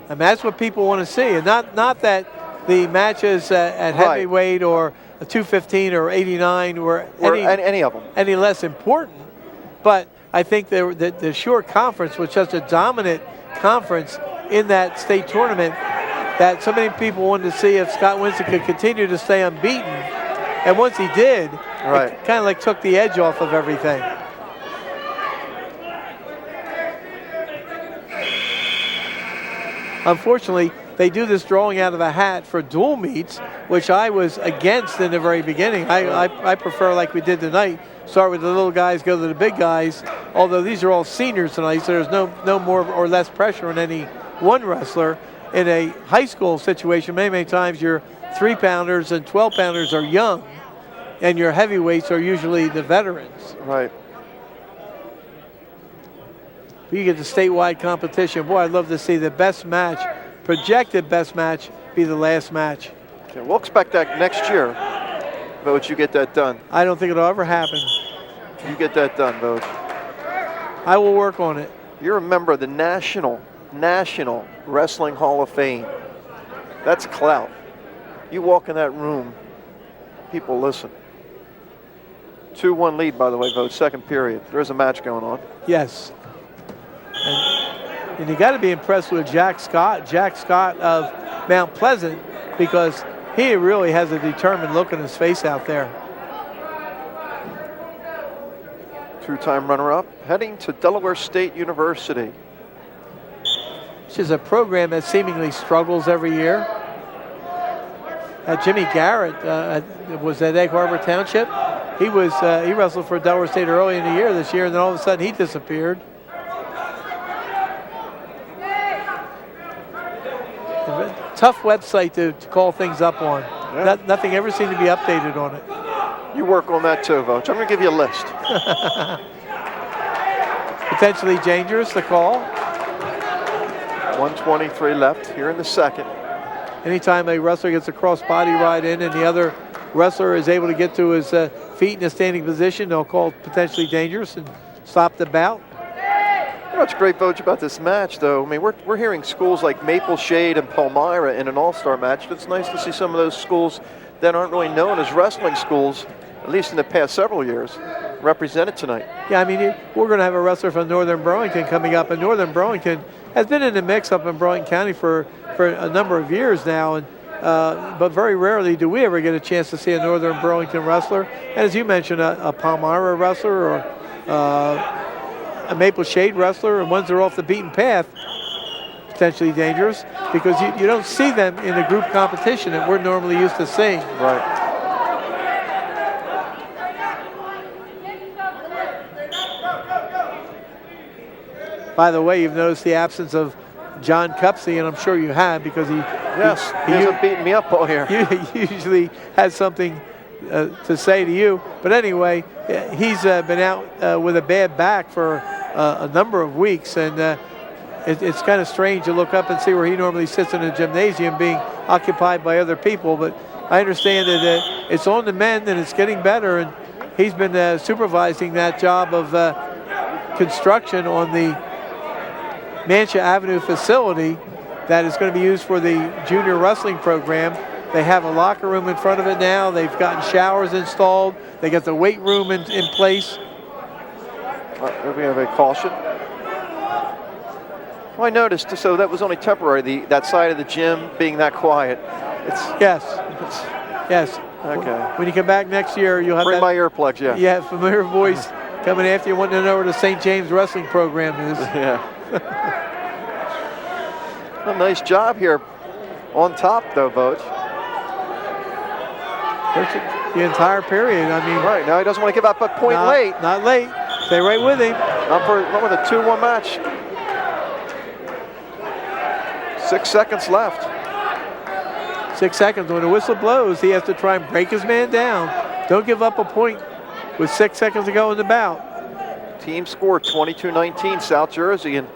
And that's what people want to see. And not that the matches at heavyweight or 215 or 89 were any of them any less important. But I think the short conference was just a dominant conference in that state tournament that so many people wanted to see if Scott Winston could continue to stay unbeaten. And once he did, it kind of like took the edge off of everything. Unfortunately, they do this drawing out of a hat for dual meets, which I was against in the very beginning. I prefer, like we did tonight, start with the little guys, go to the big guys, although these are all seniors tonight, so there's no more or less pressure on any one wrestler. In a high school situation, many times your 3-pounders and 12-pounders are young, and your heavyweights are usually the veterans. Right. You get the statewide competition. Boy, I'd love to see the best match, projected best match, be the last match. Okay, we'll expect that next year. Vogt, you get that done. I don't think it'll ever happen. You get that done, Vogt. I will work on it. You're a member of the National Wrestling Hall of Fame. That's clout. You walk in that room, people listen. 2-1 lead, by the way, Vogt, second period. There's a match going on. Yes. And you got to be impressed with Jack Scott of Mount Pleasant, because he really has a determined look in his face out there. Two-time runner-up, heading to Delaware State University. Which is a program that seemingly struggles every year. Jimmy Garrett was at Egg Harbor Township. He wrestled for Delaware State early in the year this year, and then all of a sudden he disappeared. Tough website to call things up on. Yeah. Nothing ever seemed to be updated on it. You work on that too, Vogt. I'm going to give you a list. Potentially dangerous, the call. 1:23 left here in the second. Anytime a wrestler gets a cross body ride in and the other wrestler is able to get to his feet in a standing position, they'll call potentially dangerous and stop the bout. You know what's great, Vogt, about this match, though? I mean, we're hearing schools like Maple Shade and Palmyra in an all-star match. It's nice to see some of those schools that aren't really known as wrestling schools, at least in the past several years, represented tonight. Yeah, I mean, we're going to have a wrestler from Northern Burlington coming up, and Northern Burlington has been in the mix up in Burlington County for a number of years now, and but very rarely do we ever get a chance to see a Northern Burlington wrestler. And as you mentioned, a Palmyra wrestler or a Maple Shade wrestler, and ones that are off the beaten path, potentially dangerous, because you don't see them in the group competition that we're normally used to seeing. Right. By the way, you've noticed the absence of John Cupsey, and I'm sure you have, because he hasn't beaten me up all here. He usually has something to say to you. But anyway, he's been out with a bad back for a number of weeks, and it's kind of strange to look up and see where he normally sits in the gymnasium being occupied by other people. But I understand that it's on the mend and it's getting better, and he's been supervising that job of construction on the Mancha Avenue facility that is going to be used for the junior wrestling program. They have a locker room in front of it now. They've gotten showers installed. They got the weight room in place. We have a caution. Well, I noticed, so that was only temporary, that side of the gym being that quiet. Yes. Yes. Okay. When you come back next year, you'll have Bring my earplugs, yeah. Yeah, familiar voice coming after you, wanting to know where the St. James Wrestling program is. Yeah. A nice job here on top, though, Vogt. The entire period. I mean, right now he doesn't want to give up a point late. Not late. Stay right with him. Not with a 2-1 match. 6 seconds left. 6 seconds. When the whistle blows, he has to try and break his man down. Don't give up a point with 6 seconds to go in the bout. Team score 22-19, South Jersey, and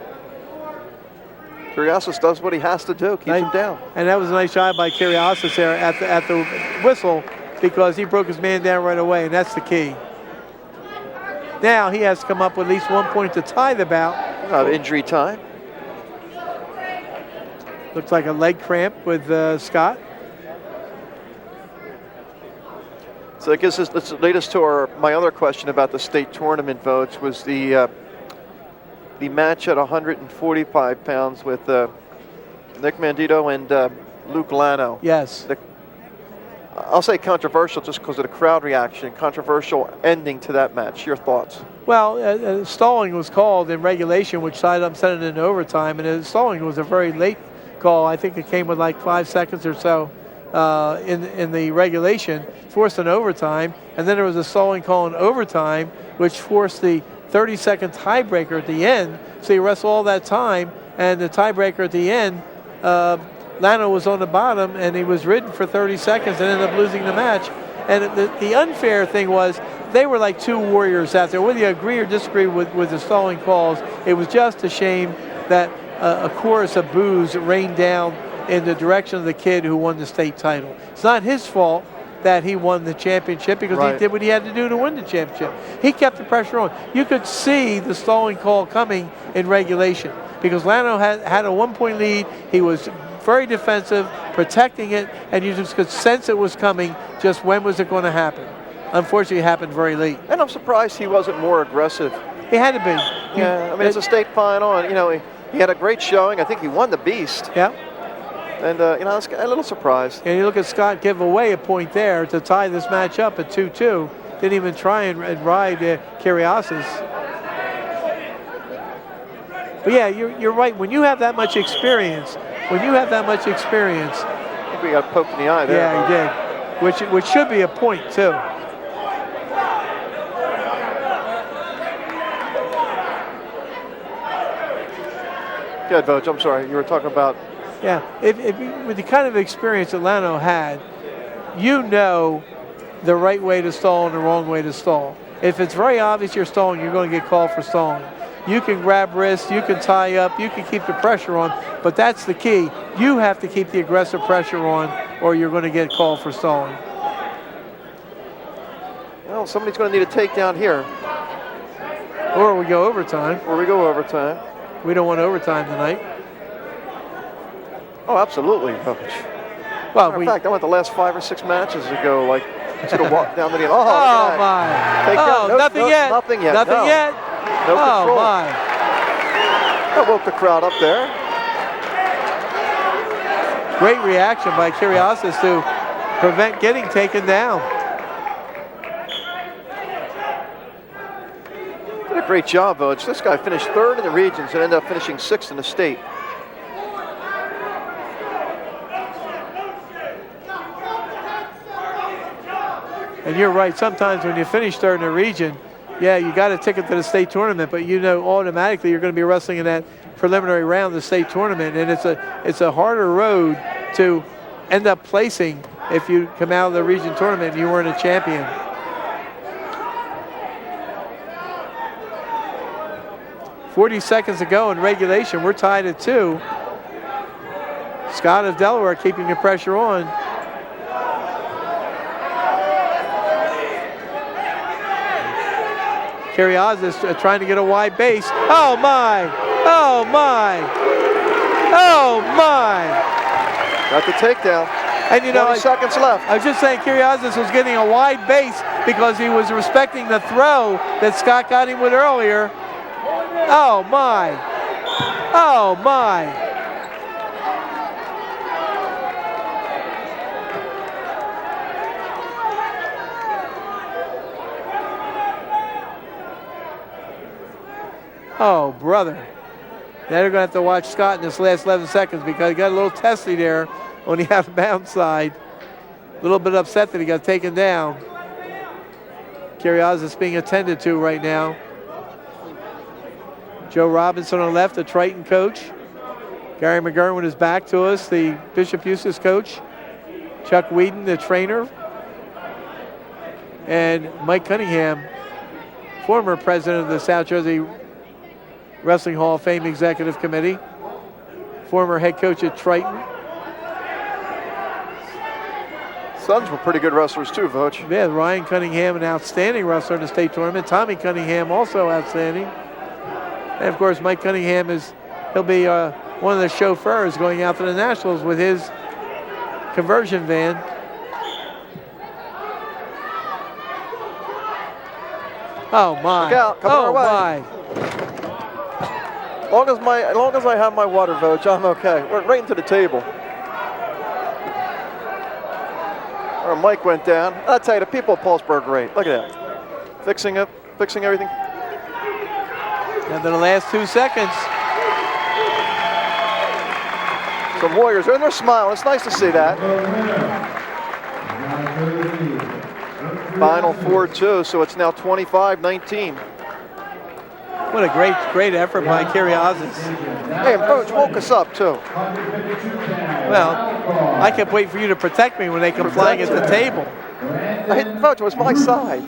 Curiosis does what he has to do, keeps him down. And that was a nice job by Curiosis there at the whistle, because he broke his man down right away, and that's the key. Now he has to come up with at least 1 point to tie the bout. Injury time. Looks like a leg cramp with Scott. So I guess this lead us to my other question about the state tournament votes, was the match at 145 pounds with Nick Mandito and Luke Lano. Yes. I'll say controversial just because of the crowd reaction. Controversial ending to that match. Your thoughts? Well, stalling was called in regulation, which tied up, sent it into overtime, and stalling was a very late call. I think it came with like 5 seconds or so in the regulation, forced an overtime, and then there was a stalling call in overtime, which forced the 30-second tiebreaker at the end. So you wrestle all that time, and the tiebreaker at the end, Lano was on the bottom, and he was ridden for 30 seconds and ended up losing the match. And the unfair thing was they were like two warriors out there. Whether you agree or disagree with the stalling calls, it was just a shame that a chorus of boos rained down in the direction of the kid who won the state title. It's not his fault that he won the championship, because he did what he had to do to win the championship. He kept the pressure on. You could see the stalling call coming in regulation, because Lano had a 1 point lead. He was very defensive, protecting it, and you just could sense it was coming. Just when was it going to happen? Unfortunately, it happened very late. And I'm surprised he wasn't more aggressive. He had to be. Yeah, I mean, it's a state final, and, you know, he had a great showing. I think he won the beast. Yeah. And, you know, I was a little surprised. And you look at Scott give away a point there to tie this match up at 2-2. Didn't even try and ride Curiosis. But yeah, you're right. When you have that much experience, I think we got poked in the eye there. Yeah, he did. Which should be a point too. Good, Vogt. I'm sorry. You were talking about. Yeah, with the kind of experience that Lano had, you know the right way to stall and the wrong way to stall. If it's very obvious you're stalling, you're going to get called for stalling. You can grab wrists, you can tie up, you can keep the pressure on, but that's the key. You have to keep the aggressive pressure on, or you're going to get called for stalling. Well, somebody's going to need a takedown here. Or we go overtime. We don't want overtime tonight. Oh, absolutely, Coach. Well, in fact, I went the last 5 or 6 matches ago, like, just to walk down the end. Oh my. Nothing yet. Nothing yet. Nothing yet. No control. Oh, my. That woke the crowd up there. Great reaction by Curiosis to prevent getting taken down. Did a great job, Vogt. This guy finished 3rd in the regions and ended up finishing 6th in the state. And you're right, sometimes when you finish 3rd in a region, yeah, you got a ticket to the state tournament, but you know automatically you're going to be wrestling in that preliminary round of the state tournament, and it's a harder road to end up placing if you come out of the region tournament and you weren't a champion. .40 seconds to go in regulation. We're tied at 2. Scott of Delaware keeping the pressure on. Curiosis trying to get a wide base. Oh my! Oh my! Oh my! Got the takedown. And you know, 20 seconds left. I was just saying Curiosis was getting a wide base because he was respecting the throw that Scott got him with earlier. Oh my! Oh my! Oh, brother. Now they're going to have to watch Scott in this last 11 seconds because he got a little testy there on the out-of-bounds side. A little bit upset that he got taken down. Curiosis being attended to right now. Joe Robinson on the left, the Triton coach. Gary McGurn with his back to us, the Bishop Eustace coach. Chuck Weeden, the trainer. And Mike Cunningham, former president of the South Jersey Wrestling Hall of Fame Executive Committee, former head coach at Triton. Sons were pretty good wrestlers too, Voch. Yeah, Ryan Cunningham, an outstanding wrestler in the state tournament. Tommy Cunningham, also outstanding. And of course, Mike Cunningham he'll be one of the chauffeurs going out to the Nationals with his conversion van. Oh my! Look out, coming our oh way. my! As long as I have my water, Voch, I'm okay. We're right into the table. Our mic went down. I'll tell you, the people at Paulsboro are great. Look at that. Fixing everything. And then the last 2 seconds. Some Warriors, and they're smiling. It's nice to see that. Final 4-2, so it's now 25-19. What a great effort by Curiosis. Hey, and Voch woke us up, too. Well, I kept waiting for you to protect me when they come flying at the table. Voch, it was my side.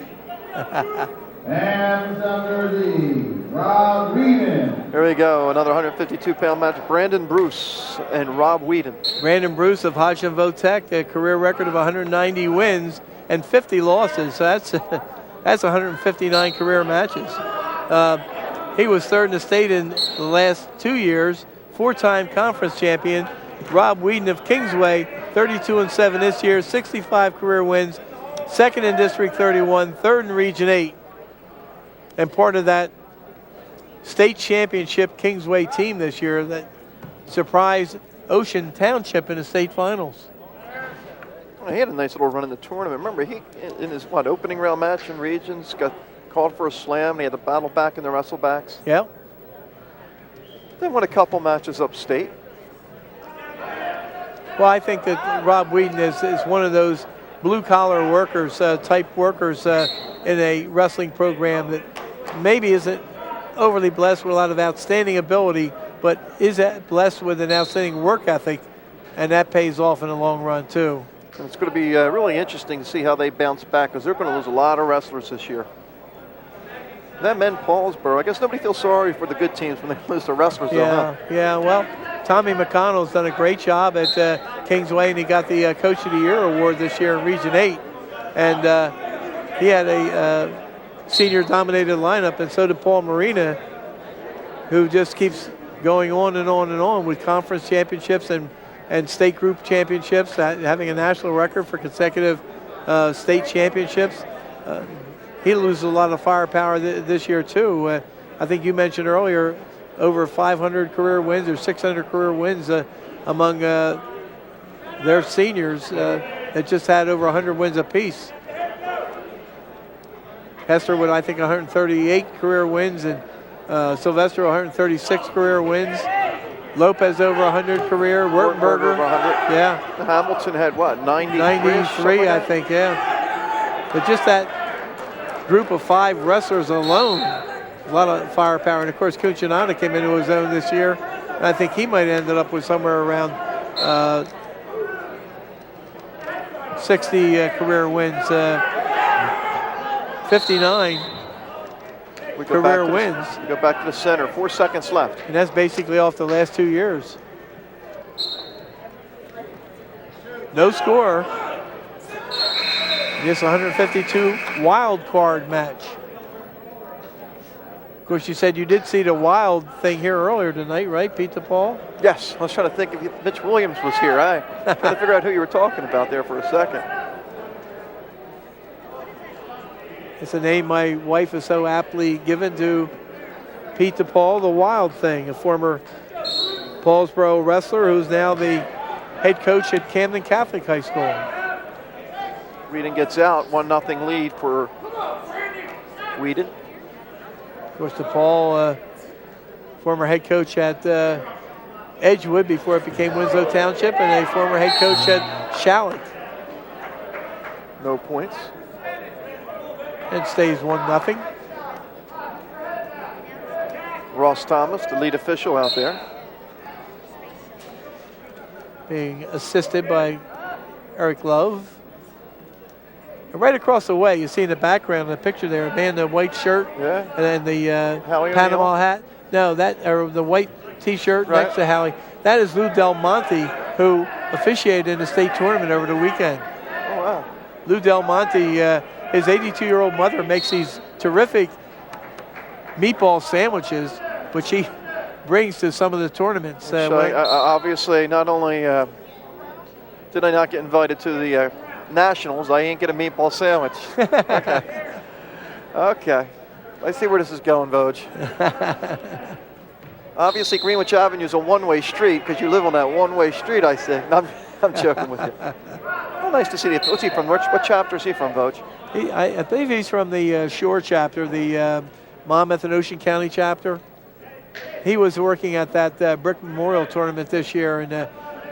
And under the Rob Weeden. Here we go, another 152-pound match. Brandon Bruce and Rob Weeden. Brandon Bruce of Hodgson Votech, a career record of 190 wins and 50 losses. So that's 159 career matches. He was third in the state in the last 2 years, 4-time conference champion. Rob Weeden of Kingsway, 32-7 this year, 65 career wins, second in District 31, third in Region 8. And part of that state championship Kingsway team this year that surprised Ocean Township in the state finals. Well, he had a nice little run in the tournament. Remember, he, in his opening round match in Regions, got called for a slam, and he had to battle back in the wrestlebacks. Yep. Then won a couple matches upstate. Well, I think that Rob Weeden is one of those blue-collar workers, type workers in a wrestling program that maybe isn't overly blessed with a lot of outstanding ability, but is blessed with an outstanding work ethic, and that pays off in the long run, too. And it's going to be really interesting to see how they bounce back, because they're going to lose a lot of wrestlers this year. That meant Paulsboro. I guess nobody feels sorry for the good teams when they lose their wrestlers, though, huh? Yeah, well, Tommy McConnell's done a great job at Kingsway, and he got the Coach of the Year award this year in Region 8. And he had a senior-dominated lineup, and so did Paul Marina, who just keeps going on and on and on with conference championships and state group championships, having a national record for consecutive state championships. He loses a lot of firepower this year, too. I think you mentioned earlier over 500 career wins or 600 career wins among their seniors that just had over 100 wins apiece. Hester with, I think, 138 career wins, and Sylvestro 136 career wins. Lopez over 100 career. Wertenberger over 100. Yeah. Hamilton had what, 93, I think, yeah. But just that group of 5 wrestlers alone, a lot of firepower. And of course, Cuccinana came into his own this year. And I think he might have ended up with somewhere around 60 career wins, 59 career wins. We go back to the center, 4 seconds left. And that's basically off the last 2 years. No score. This 152 wild card match. Of course, you said you did see the wild thing here earlier tonight, right, Pete DePaul? Yes, I was trying to think if Mitch Williams was here. I trying to figure out who you were talking about there for a second. It's a name my wife is so aptly given to Pete DePaul, the wild thing, a former Paulsboro wrestler who's now the head coach at Camden Catholic High School. Weeden gets out, 1-0 lead for Weeden. Of course, DePaul, former head coach at Edgewood before it became Winslow Township, and a former head coach at Shallot. No points. And stays 1-0. Ross Thomas, the lead official out there. Being assisted by Eric Love. And right across the way, you see in the background, the picture there, a man in the white shirt Yeah. and then the Howie Panama O'Neill? hat. No, or the white T-shirt Right. next to Howie. That is Lou Del Monte, who officiated in the state tournament over the weekend. Oh, wow. Lou Del Monte, his 82-year-old mother makes these terrific meatball sandwiches, which he brings to some of the tournaments. So obviously, not only did I not get invited to the Nationals, I ain't get a meatball sandwich. Okay. Okay. Let's see where this is going, Voj. Obviously, Greenwich Avenue is a one-way street because you live on that one-way street, I say. No, I'm joking with you. Oh, nice to see you. What's he from? What chapter is he from, Voj? I believe he's from the Shore chapter, the Monmouth and Ocean County chapter. He was working at that Brick Memorial tournament this year, and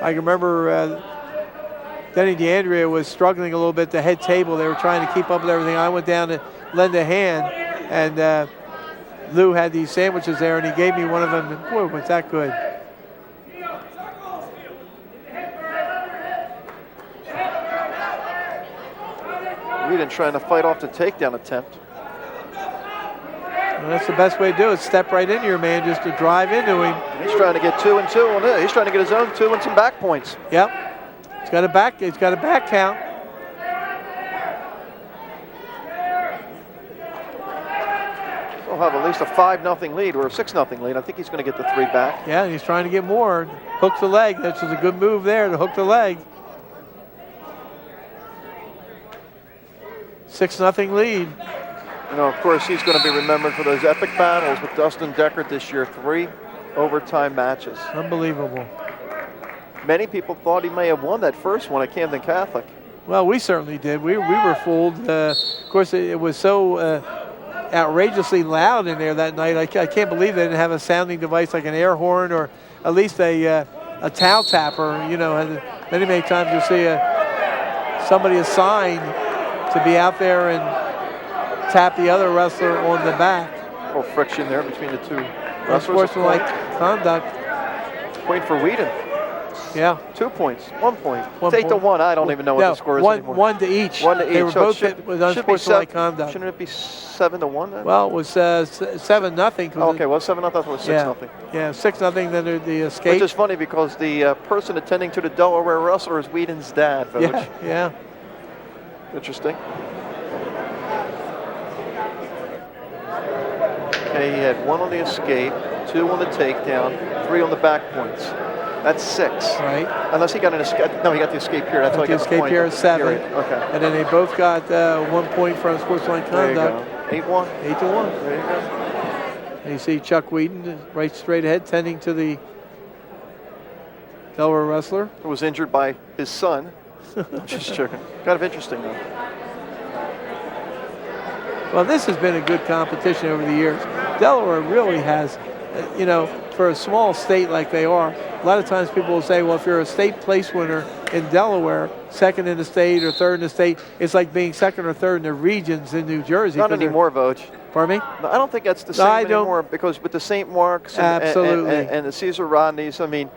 I remember Denny DeAndrea was struggling a little bit at the head table. They were trying to keep up with everything. I went down to lend a hand, and Lou had these sandwiches there, and he gave me one of them, and boy, was that good. Weeden trying to fight off the takedown attempt. Well, that's the best way to do it. Step right into your man, just to drive into him. He's trying to get 2 and 2 on it. He's trying to get his own 2 and some back points. Yep. He's got a back count. He'll have at least a 5-0 lead or a 6-0 lead. I think he's going to get the 3 back. Yeah, he's trying to get more. Hook the leg. That's just a good move there to hook the leg. 6-0 lead. You know, of course, he's going to be remembered for those epic battles with Dustin Deckert this year. 3 overtime matches. Unbelievable. Many people thought he may have won that first one at Camden Catholic. Well, we certainly did. We were fooled. Of course, it was so outrageously loud in there that night. I can't believe they didn't have a sounding device like an air horn or at least a towel tapper. You know, many times you see somebody assigned to be out there and tap the other wrestler on the back. A little friction there between the two wrestlers. Unsportsmanlike conduct. Point for Weeden. Yeah. 2 points. 1 point. One It's 8 to point. 1. I don't even know what the score is anymore. 1 to each. 1 to each. They were So both hit with unsportsmanlike conduct. Shouldn't it be 7 to 1 then? Well, it was 7-0. Oh, okay, well, 7-0. I thought it was 6-0. Yeah, 6-0. Then the escape. Which is funny because the person attending to the Delaware wrestler is Weeden's dad. Yeah. Interesting. Okay, he had 1 on the escape, 2 on the takedown, 3 on the back points. That's 6. Right. Unless he got an escape. No, he got the escape here. That's why he got the escape point. here is 7. Okay. And then they both got 1 point for unsportsmanlike conduct. There you go. 8-1. 8 to 1. There you go. And you see Chuck Weeden right straight ahead, tending to the Delaware wrestler. Who was injured by his son. Just joking. Kind of interesting, though. Well, this has been a good competition over the years. Delaware really has, you know, for a small state like they are, a lot of times people will say, well, if you're a state place winner in Delaware, second in the state or third in the state, it's like being second or third in the regions in New Jersey. Not anymore, Voj. Pardon me? No, I don't think that's the same anymore because with the St. Mark's and the Cesar Rodneys, I mean,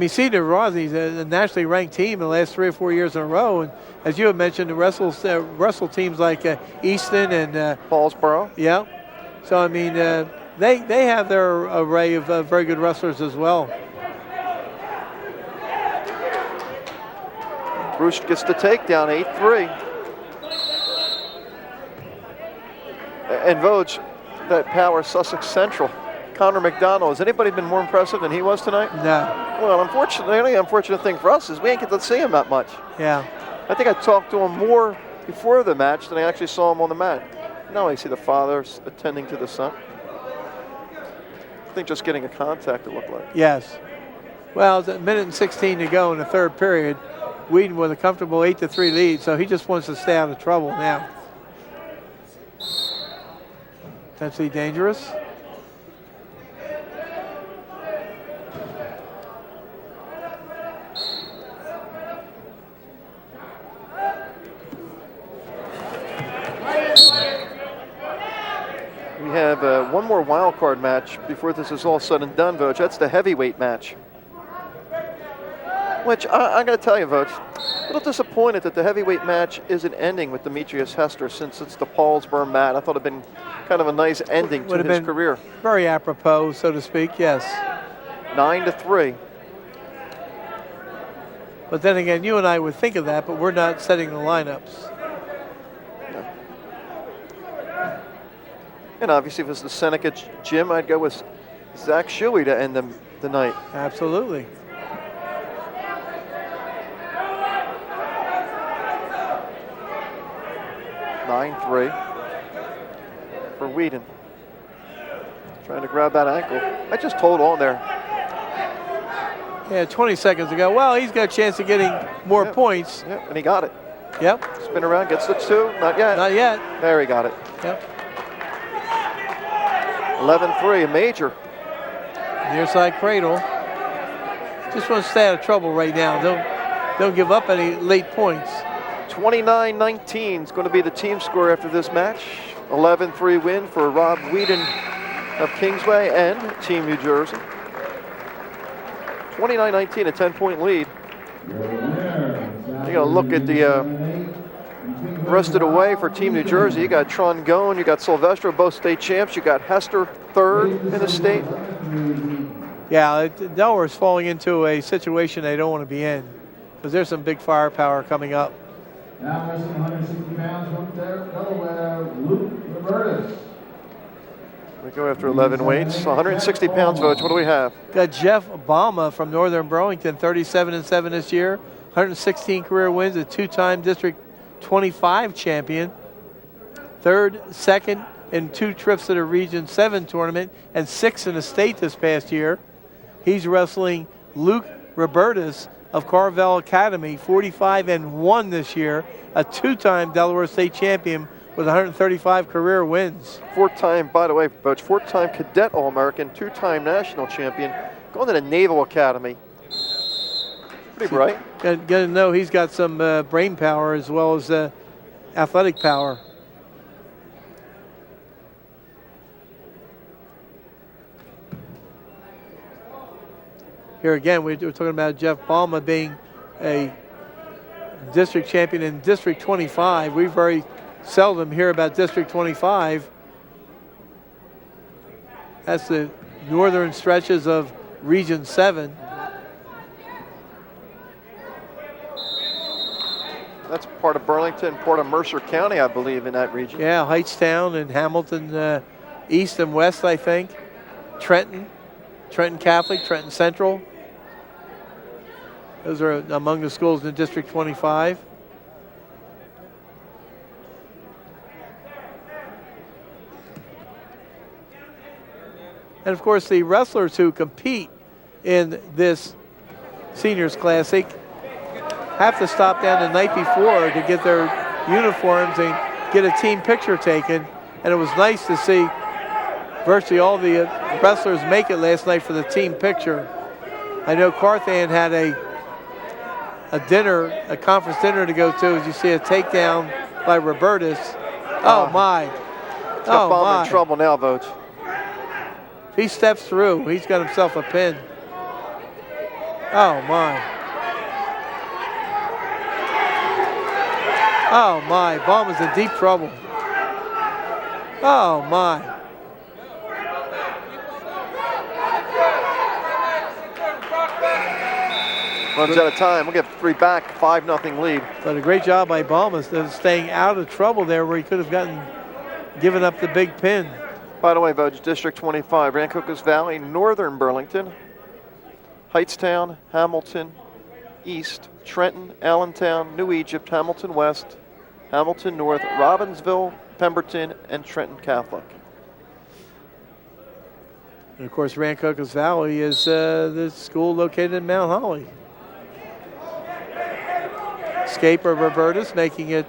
Cedar Rodney's a nationally ranked team in the last 3 or 4 years in a row. And as you have mentioned, the wrestle teams like Easton and Paulsboro. Yeah. So, I mean, they have their array of very good wrestlers as well. Bruce gets the takedown, 8-3. And Voj, that power Sussex Central. Connor McDonald, has anybody been more impressive than he was tonight? No. Well, unfortunately, the only unfortunate thing for us is we ain't get to see him that much. Yeah. I think I talked to him more before the match than I actually saw him on the mat. Now I see the father attending to the son. I think just getting a contact, it looked like. Yes. Well, it's a minute and 16 to go in the third period. Weeden with a comfortable 8-3 lead, so he just wants to stay out of trouble now. Potentially dangerous. We have one more wild card match before this is all said and done, Voj. That's the heavyweight match. Which I got to tell you, Vogt, a little disappointed that the heavyweight match isn't ending with Demetrius Hester since it's the Paulsboro mat. I thought it'd been kind of a nice ending to his career. Very apropos, so to speak, yes. 9-3. But then again, you and I would think of that, but we're not setting the lineups. And obviously, if it was the Seneca gym, I'd go with Zach Shuy to end the night. Absolutely. (9-3) for Weeden. Trying to grab that ankle. I just hold on there. Yeah, 20 seconds ago. Well, he's got a chance of getting more points. Yep, and he got it. Yep. Spin around, gets the 2. Not yet. Not yet. There, he got it. Yep. 11-3, a major. Near side cradle. Just want to stay out of trouble right now. Don't give up any late points. 29-19 is going to be the team score after this match. 11-3 win for Rob Weeden of Kingsway and Team New Jersey. 29-19, a 10-point lead. You got to look at the rest of the way for Team New Jersey. You got Trangone, you got Sylvestro, both state champs. You got Hester, third in the state. Yeah, Delaware's falling into a situation they don't want to be in because there's some big firepower coming up. Now wrestling 160 pounds from Delaware, Roberus. We go after 11 weights. 160 pounds, Vogt. What do we have? Got Jeff Balma from Northern Burlington, 37-7 this year, 116 career wins, a 2-time District 25 champion, second in 2 trips to the Region 7 tournament, and 6 in the state this past year. He's wrestling Luke Roberus of Carvel Academy, 45-1 this year, a 2-time Delaware State champion with 135 career wins. 4-time, by the way, Vogt, 4-time cadet All-American, 2-time national champion, going to the Naval Academy. Pretty bright. Got to know he's got some brain power as well as athletic power. Here again, we're talking about Jeff Balma being a district champion in District 25. We very seldom hear about District 25. That's the northern stretches of Region 7. That's part of Burlington, part of Mercer County, I believe, in that region. Yeah, Hightstown and Hamilton East and West, I think. Trenton Catholic, Trenton Central. Those are among the schools in District 25. And of course, the wrestlers who compete in this Seniors Classic have to stop down the night before to get their uniforms and get a team picture taken. And it was nice to see virtually all the wrestlers make it last night for the team picture. I know Carthon had a conference dinner to go to. As you see a takedown by Roberus. Oh my. Oh my. In trouble now, Vogt. If he steps through, he's got himself a pin. Oh my. Oh my, Balma's in deep trouble. Oh my. Runs out of time. We'll get 3 back, 5-0 lead. But a great job by Balma staying out of trouble there where he could have given up the big pin. By the way, Vogt, District 25, Rancocas Valley, Northern Burlington, Hightstown, Hamilton East, Trenton, Allentown, New Egypt, Hamilton West, Hamilton North, Robbinsville, Pemberton, and Trenton Catholic. And of course, Rancocas Valley is the school located in Mount Holly. Escape of Robertus, making it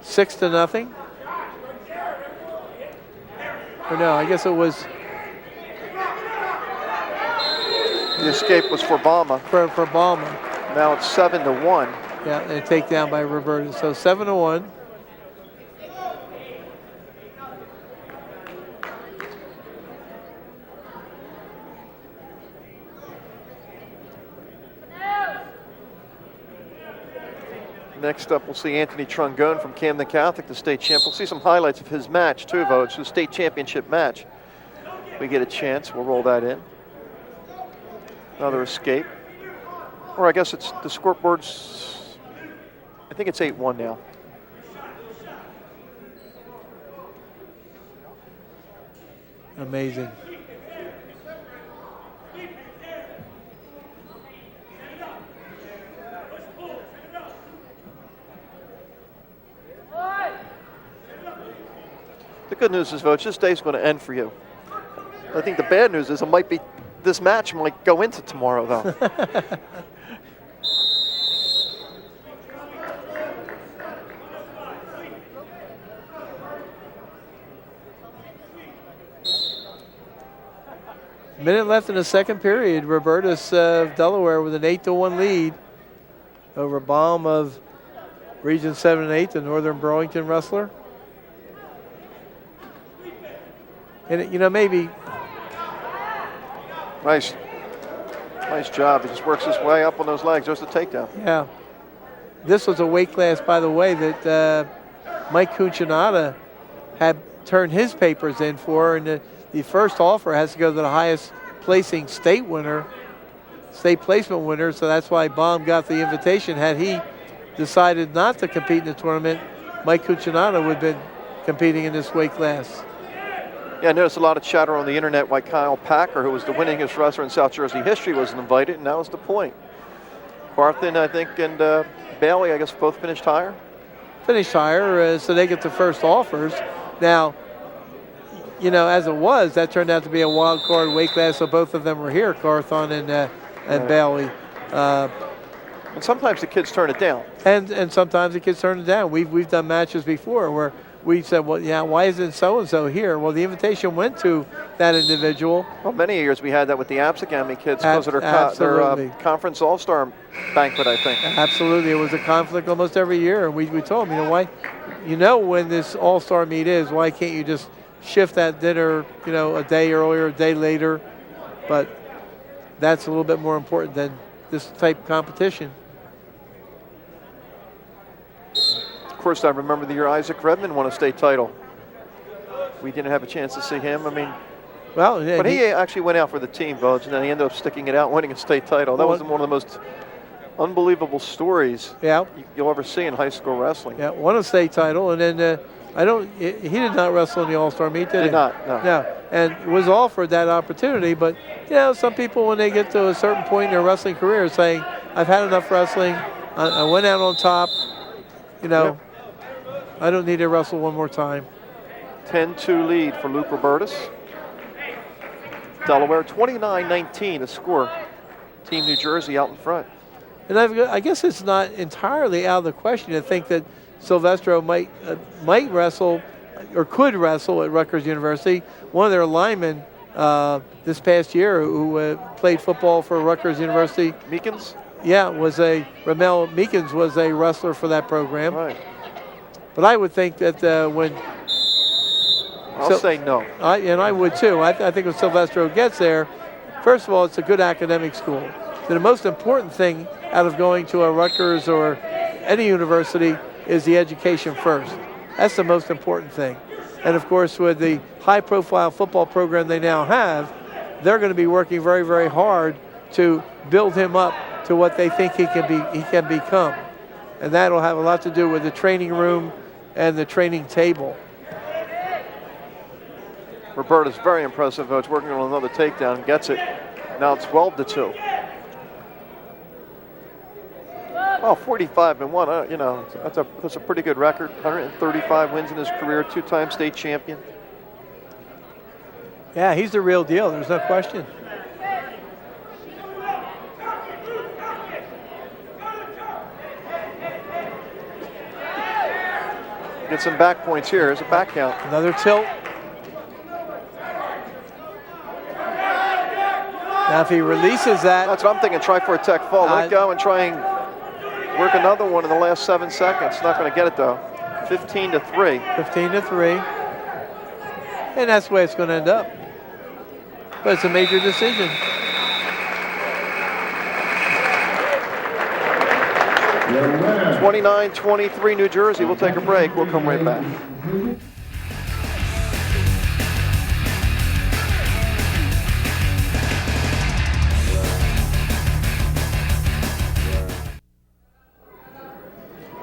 6-0. Or no, I guess it was. The escape was for Balma. For Balma. Now it's 7-1. Yeah, and a takedown by Robertus. So 7-1. Next up, we'll see Anthony Trangone from Camden Catholic, the state champ. We'll see some highlights of his match, too, Vogue, the state championship match. If we get a chance, we'll roll that in. Another escape. Or I guess it's the scoreboard's, I think it's 8-1 now. Amazing. The good news is, Vogue, this day's going to end for you. I think the bad news is this match might go into tomorrow, though. Minute left in the second period. Roberus of Delaware with an 8-1 lead over Balma of Region 7 and 8, the Northern Burlington wrestler. And, you know, maybe. Nice job. He just works his way up on those legs. There's the takedown. Yeah. This was a weight class, by the way, that Mike Cuccinata had turned his papers in for, and the first offer has to go to the highest placing state placement winner, so that's why Baum got the invitation. Had he decided not to compete in the tournament, Mike Cuccinata would have been competing in this weight class. Yeah, I noticed a lot of chatter on the internet why Kyle Packer, who was the winningest wrestler in South Jersey history, wasn't invited, and that was the point. Carthon, I think, and Bailey, I guess, both finished higher? Finished higher, so they get the first offers. Now, you know, as it was, that turned out to be a wild card weight class, so both of them were here, Carthon and Bailey. And sometimes the kids turn it down. And sometimes the kids turn it down. We've done matches before where we said, well, yeah, why isn't so-and-so here? Well, the invitation went to that individual. Well, many years we had that with the Abs Academy kids because of their conference all-star banquet, I think. Absolutely. It was a conflict almost every year. And we told them, you know, why? You know when this all-star meet is, why can't you just shift that dinner, you know, a day earlier, a day later? But that's a little bit more important than this type of competition. Of course, I remember the year Isaac Redmond won a state title. We didn't have a chance to see him. I mean, well, yeah, but he actually went out for the team, Vogue, and then he ended up sticking it out, winning a state title. That was one of the most unbelievable stories you'll ever see in high school wrestling. Yeah, won a state title, and then he did not wrestle in the All-Star meet, did he? Did not, no. No, and was offered that opportunity, but, you know, some people, when they get to a certain point in their wrestling career, saying, I've had enough wrestling, I went out on top, you know, I don't need to wrestle one more time. 10-2 lead for Luke Robertus. Delaware, 29-19 to score. Team New Jersey out in front. And I guess it's not entirely out of the question to think that Sylvestro might wrestle or could wrestle at Rutgers University. One of their linemen this past year who played football for Rutgers University. Meekins? Yeah, Ramel Meekins was a wrestler for that program. Right. But I would think that when... I'll say no. And I would too. I think when Sylvestro gets there, first of all, it's a good academic school. So the most important thing out of going to a Rutgers or any university is the education first. That's the most important thing. And of course, with the high-profile football program they now have, they're going to be working very, very hard to build him up to what they think he can become. And that'll have a lot to do with the training room and the training table. Roberta's very impressive, though. It's working on another takedown, gets it. Now it's 12-2. Well, 45-1. You know, that's a pretty good record. 135 wins in his career, two-time state champion. Yeah, he's the real deal. There's no question. Get some back points here. Here's a back count. Another tilt. Now if he releases that. That's what I'm thinking. Try for a tech fall. Let go and try and work another one in the last 7 seconds. Not going to get it though. 15-3. 15-3. And that's the way it's going to end up. But it's a major decision. Your winner. 29-23 New Jersey. We'll take a break. We'll come right back.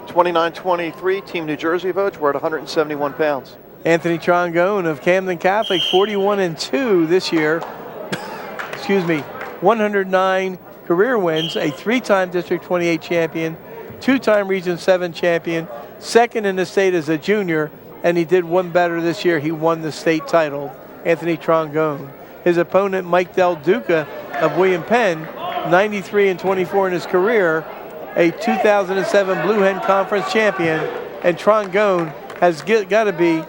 (29-23) Team New Jersey votes. We're at 171 pounds. Anthony Trangone of Camden Catholic, 41-2 this year. Excuse me, 109 career wins, a 3-time District 28 champion, 2-time Region 7 champion, second in the state as a junior, and he did one better this year. He won the state title, Anthony Trangone. His opponent, Mike Del Duca of William Penn, 93-24 in his career, a 2007 Blue Hen Conference champion, and Trangone has got to be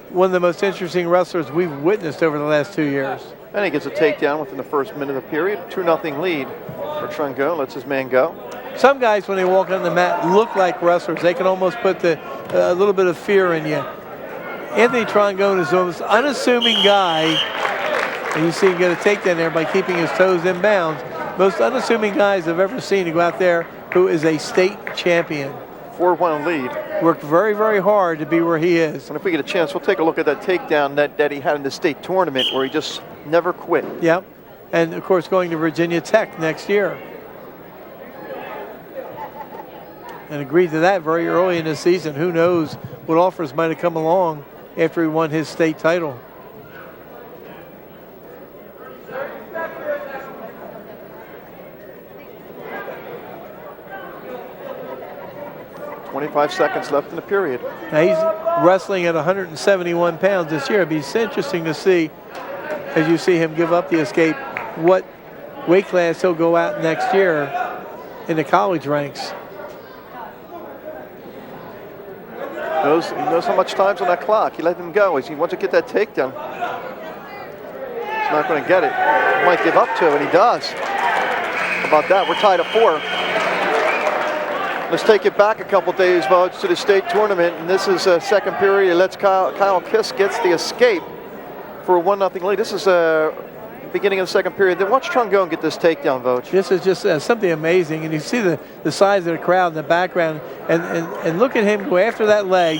one of the most interesting wrestlers we've witnessed over the last 2 years. And he gets a takedown within the first minute of the period. 2-0 lead for Trangone. Lets his man go. Some guys, when they walk on the mat, look like wrestlers. They can almost put a little bit of fear in you. Anthony Trangone is the most unassuming guy, and you see him get a takedown there by keeping his toes in bounds. Most unassuming guys I've ever seen to go out there who is a state champion. 4-1 lead. Worked very, very hard to be where he is. And if we get a chance, we'll take a look at that takedown that he had in the state tournament where he just never quit. Yep. And, of course, going to Virginia Tech next year. And agreed to that very early in the season. Who knows what offers might have come along after he won his state title. .25 seconds left in the period. Now he's wrestling at 171 pounds this year. It'd be interesting to see, as you see him give up the escape, what weight class he'll go out next year in the college ranks. He knows how much time's on that clock. He let him go. He wants to get that takedown. He's not going to get it. He might give up to it, and he does. How about that? We're tied at 4. Let's take it back a couple days, Votes, to the state tournament, and this is second period. Let's Kyle Kiss gets the escape for a 1-0 lead. This is beginning of the second period. Then watch Trangone get this takedown, Votes. This is just something amazing, and you see the size of the crowd in the background, and look at him go after that leg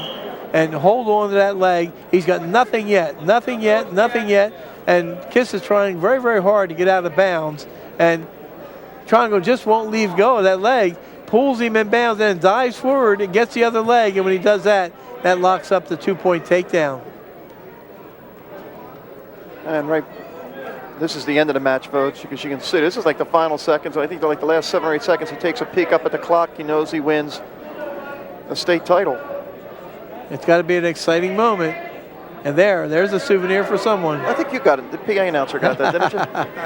and hold on to that leg. He's got nothing yet, nothing yet, nothing yet, and Kiss is trying very, very hard to get out of bounds, and Trangone just won't leave go of that leg. Pulls him in bounds and dives forward and gets the other leg, and when he does that, that locks up the 2-point takedown. And this is the end of the match, Votes, because you can see this is like the final seconds. I think they're like the last 7 or 8 seconds. He takes a peek up at the clock. He knows he wins a state title. It's got to be an exciting moment. And there's a souvenir for someone. I think you got it. The PA announcer got that, didn't you?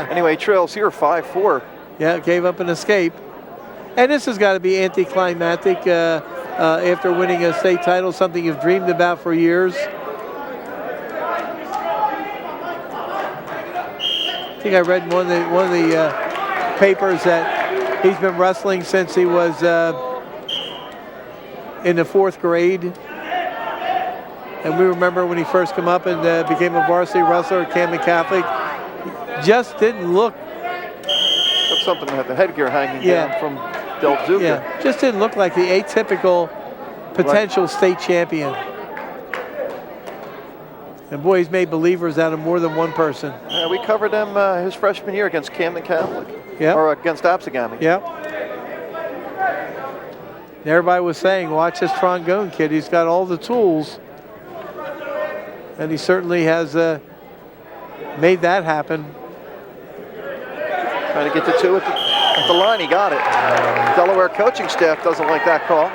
Anyway, Trails here, 5-4. Yeah, gave up an escape. And this has got to be anticlimactic after winning a state title, something you've dreamed about for years. I think I read in one of the papers that he's been wrestling since he was in the 4th grade. And we remember when he first came up and became a varsity wrestler at Camden Catholic. Just didn't look. That's something with the headgear hanging down from Del Duca. Yeah, just didn't look like the atypical potential state champion. And boy, he's made believers out of more than one person. Yeah, we covered him his freshman year against Camden Catholic. Yeah. Or against Absegami. Yeah. Everybody was saying, watch this Trangone kid. He's got all the tools. And he certainly has made that happen. Trying to get the 2 at the line. He got it. Delaware coaching staff doesn't like that call.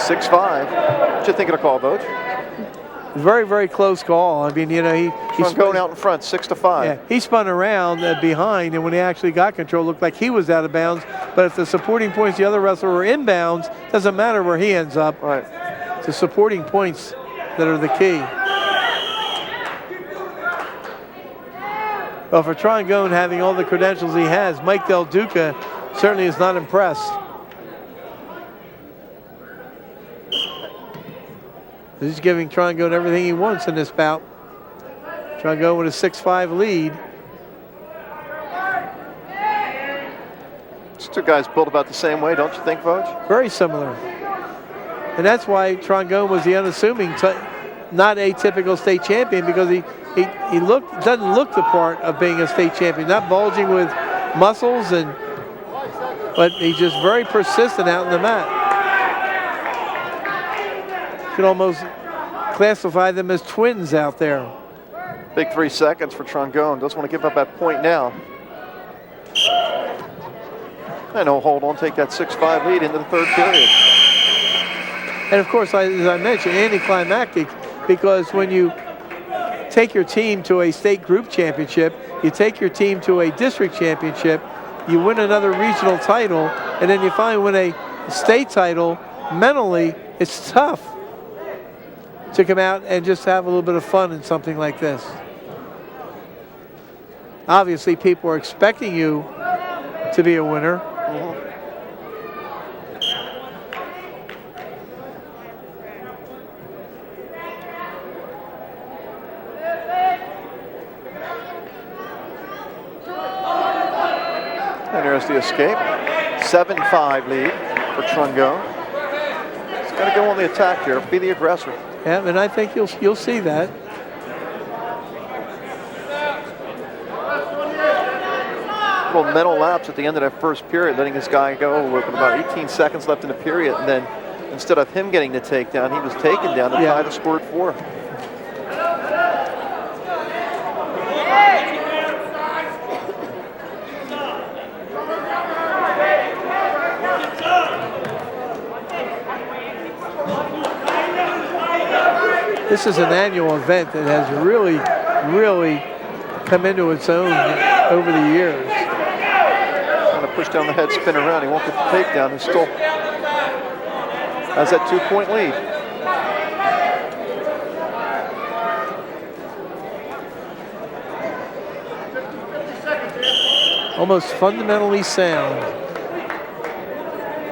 .65. What you think of the call, Vogt? Very, very close call. I mean, you know, he's going out in front, 6-5. Yeah, he spun around behind, and when he actually got control, it looked like he was out of bounds. But if the supporting points, the other wrestler were in bounds, doesn't matter where he ends up. Right. It's the supporting points that are the key. Well, for Trangone having all the credentials he has, Mike Del Duca certainly is not impressed. He's giving Trangone everything he wants in this bout. Trangone with a 6-5 lead. These two guys built about the same way, don't you think, Voj? Very similar. And that's why Trangone was the unassuming, not atypical state champion, because he doesn't look the part of being a state champion. Not bulging with muscles, but he's just very persistent out in the mat. You could almost classify them as twins out there. Big 3 seconds for Trangone. Doesn't want to give up that point now. And he'll hold on, take that 6-5 lead into the third period. And of course, as I mentioned, anticlimactic, because when you take your team to a state group championship, you take your team to a district championship, you win another regional title, and then you finally win a state title, mentally, it's tough to come out and just have a little bit of fun in something like this. Obviously, people are expecting you to be a winner. And there's the escape. 7-5 lead for Trangone. He's got to go on the attack here, be the aggressor. Yeah, and I think you'll see that. Well, mental lapse at the end of that first period, letting this guy go with about 18 seconds left in the period, and then instead of him getting the takedown, he was taken down to tie the score at 4. This is an annual event that has really, really come into its own over the years. Trying to push down the head, spin around. He won't get the takedown. He still has that 2-point lead. Almost fundamentally sound.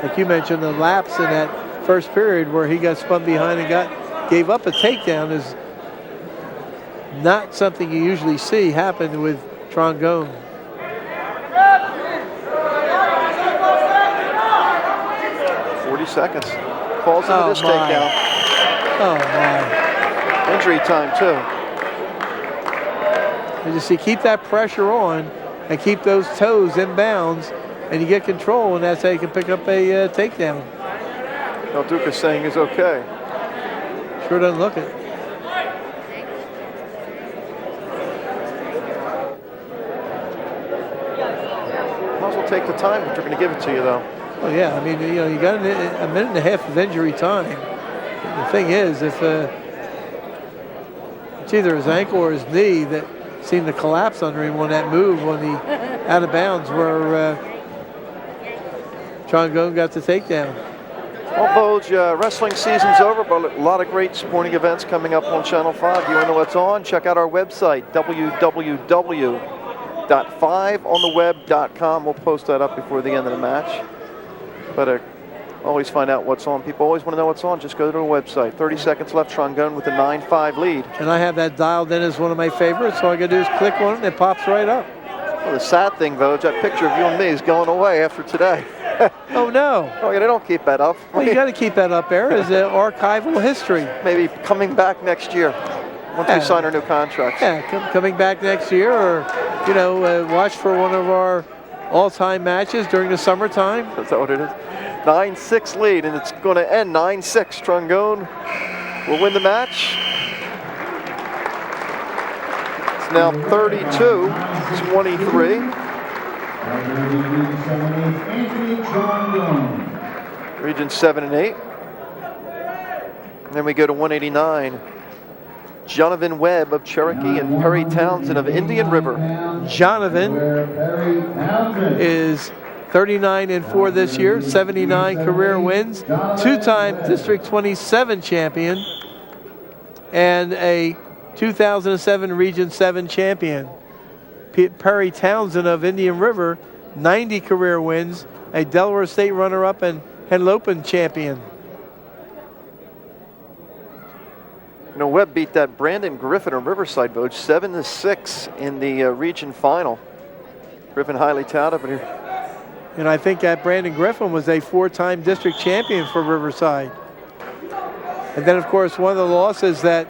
Like you mentioned, the lapse in that first period where he got spun behind and gave up a takedown is not something you usually see happen with Trangone. Seconds. Falls into this takedown. Oh, my. Injury time, too. And you see, keep that pressure on and keep those toes in bounds, and you get control, and that's how you can pick up a takedown. Deluca saying he's okay. Sure doesn't look it. Might as well take the time if they're going to give it to you, though. Oh yeah, I mean, you got a minute and a half of injury time. The thing is, if it's either his ankle or his knee that seemed to collapse under him on that move on the out of bounds where Trangone got the takedown. Well, Voj, wrestling season's over, but a lot of great sporting events coming up on Channel 5. You want to know what's on? Check out our website, www.5ontheweb.com. We'll post that up before the end of the match. But always find out what's on. People always want to know what's on. Just go to the website. 30 seconds left. Trangone with a 9-5 lead. And I have that dialed in as one of my favorites. So all I got to do is click on it and it pops right up. Well, the sad thing, Voj, that picture of you and me is going away after today. Oh, no. Oh, yeah, they don't keep that up. Well, you got to keep that up there as archival history. Maybe coming back next year once we sign our new contracts. Yeah, coming back next year, or, watch for one of our all-time matches during the summertime. That's what it is. 9-6 lead, and it's going to end 9-6. Trangone will win the match. It's now 32-23. Region 7 and 8. And then we go to 189. Jonathan Webb of Cherokee and Perry Townsen of Indian River. Jonathan is 39-4 this year, 79 career wins, two-time District 27 champion, and a 2007 Region 7 champion. Perry Townsen of Indian River, 90 career wins, a Delaware State runner-up and Henlopen champion. Webb beat that Brandon Griffin of Riverside, Voj, 7-6 in the region final. Griffin highly touted, but And I think that Brandon Griffin was a 4-time district champion for Riverside. And then, of course, one of the losses that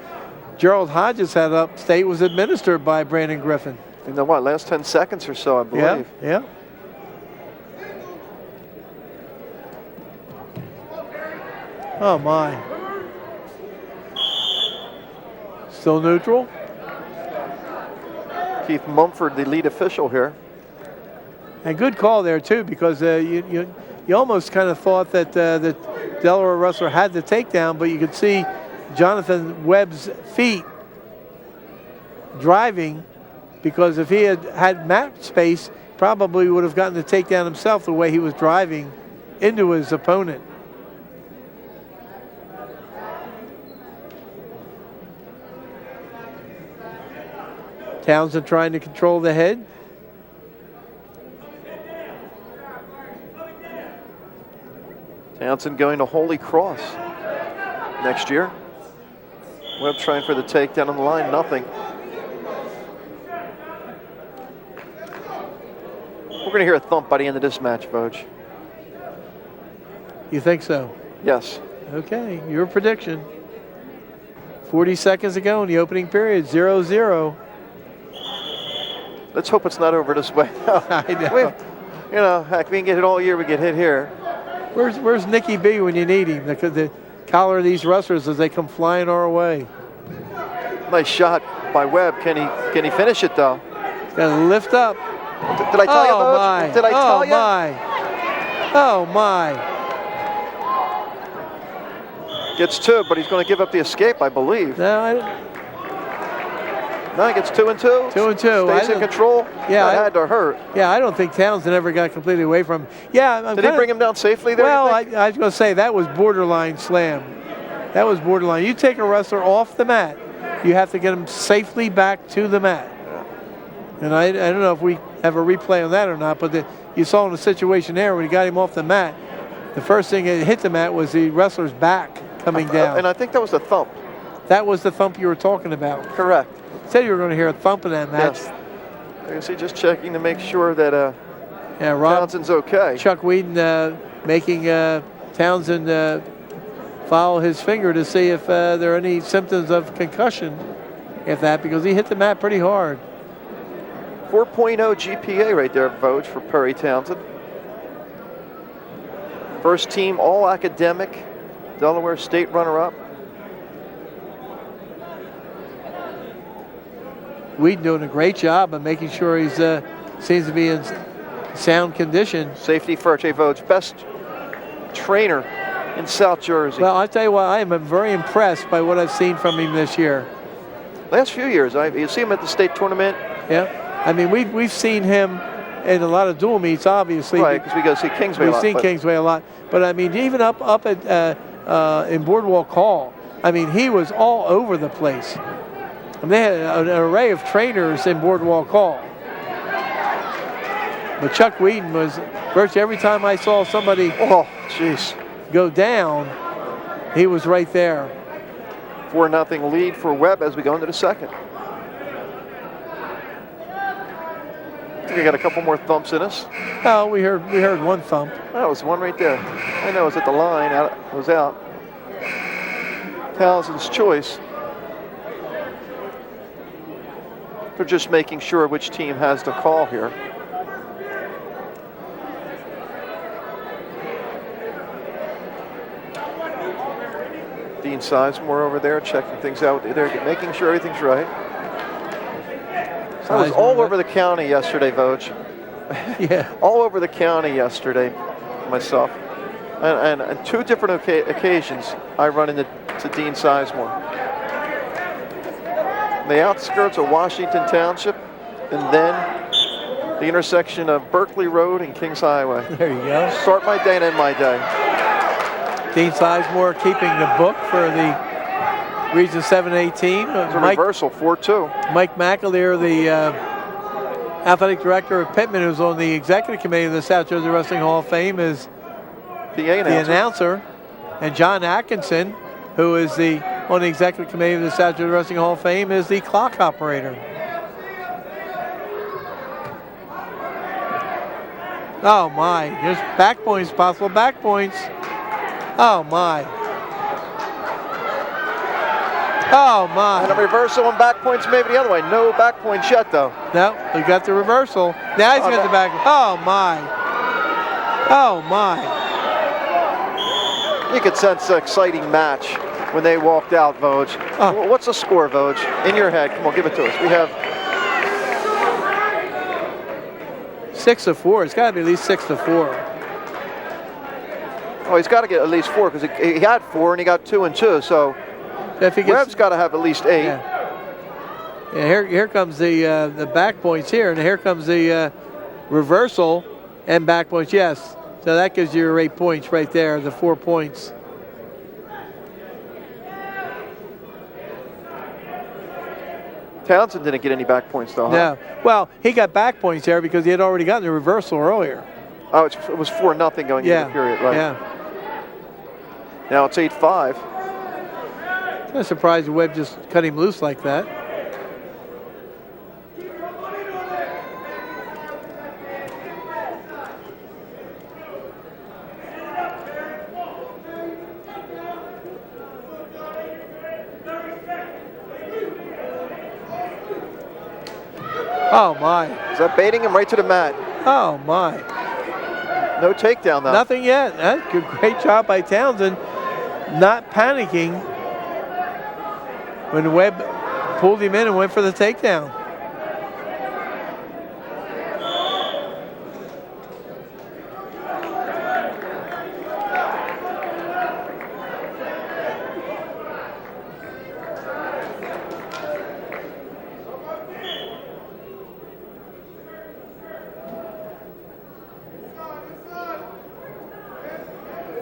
Gerald Hodges had upstate was administered by Brandon Griffin. In the what, last 10 seconds or so, I believe. Yeah. Oh, my. Still neutral. Keith Mumford, the lead official here. And good call there, too, because you almost kind of thought that the Delaware wrestler had the takedown, but you could see Jonathan Webb's feet driving, because if he had mat space, probably would have gotten the takedown himself the way he was driving into his opponent. Townsen trying to control the head. Townsen going to Holy Cross next year. Webb trying for the takedown on the line, nothing. We're going to hear a thump by the end of this match, Voj. You think so? Yes. Okay, your prediction. 40 seconds to go in the opening period, 0-0. Let's hope it's not over this way. I know. You know, heck, we can get hit all year, we get hit here. Where's Nicky B when you need him? The collar of these wrestlers as they come flying our way. Nice shot by Webb. Can he finish it though? He's got to lift up. Did I tell you, Voj? Did I tell you? Oh my! Gets 2, but he's going to give up the escape, I believe. No, he gets 2 and 2. 2 and 2. Stays in control. Yeah, that had to hurt. Yeah, I don't think Townsen ever got completely away from him. Yeah, did he bring him down safely there? Well, I was going to say that was borderline slam. That was borderline. You take a wrestler off the mat, you have to get him safely back to the mat. And I don't know if we have a replay on that or not, but you saw in the situation there when he got him off the mat, the first thing that hit the mat was the wrestler's back coming down. And I think that was the thump. That was the thump you were talking about. Correct. Said you were going to hear a thump in that match. Yes. You can see just checking to make sure that Townsend's okay. Chuck Weeden making Townsen follow his finger to see if there are any symptoms of concussion, because he hit the mat pretty hard. 4.0 GPA right there, Voj, for Perry Townsen. First team all-academic, Delaware State runner-up. Weeden doing a great job of making sure he's seems to be in sound condition. Safety first, Voj, best trainer in South Jersey. Well, I tell you what, I am very impressed by what I've seen from him this year. Last few years, you see him at the state tournament. Yeah, I mean we've seen him in a lot of dual meets, obviously. Right, because we go see Kingsway a lot. We've seen Kingsway a lot, but I mean even up at in Boardwalk Hall, I mean he was all over the place. I mean, they had an array of trainers in Boardwalk Hall. But Chuck Weeden was, virtually every time I saw somebody go down, he was right there. 4-0 lead for Webb as we go into the second. I think we got a couple more thumps in us. Oh, we heard one thump. That was one right there. I know it was at the line, it was out. Townsend's choice. They're just making sure which team has the call here. Dean Sizemore over there checking things out. They're making sure everything's right. I was all over the county yesterday, Voj. Yeah. All over the county yesterday myself. And 2 different occasions I run into Dean Sizemore. The outskirts of Washington Township, and then the intersection of Berkeley Road and Kings Highway. There you go. Start my day and end my day. Dean Sizemore keeping the book for the Region 7A team. It's a reversal, 4-2. Mike McAleer, the athletic director of Pittman, who's on the executive committee of the South Jersey Wrestling Hall of Fame, is the announcer. And John Atkinson, who is on the executive committee of the South Jersey Wrestling Hall of Fame, is the clock operator. Oh my, there's back points, possible back points. Oh my. Oh my. And a reversal and back points maybe the other way. No back points yet though. No, we got the reversal. Now he's got the back. Oh my. Oh my. You could sense an exciting match when they walked out, Voj. Oh. What's the score, Voj? In your head, come on, give it to us. We have 6-4. It's got to be at least 6-4. Oh, he's got to get at least 4 because he had 4 and he got 2 and 2. So if he gets, Webb's got to have at least 8. Yeah, here comes the back points here, and here comes the reversal and back points. Yes, so that gives you your 8 points right there. The 4 points. Townsen didn't get any back points though, huh? No. Well, he got back points there because he had already gotten the reversal earlier. Oh, it was 4-0 going into the period, right? Yeah. Now it's 8-5. I'm surprised Webb just cut him loose like that. Oh my. Is that baiting him right to the mat? Oh my. No takedown though. Nothing yet. That's a great job by Townsen, not panicking when Webb pulled him in and went for the takedown.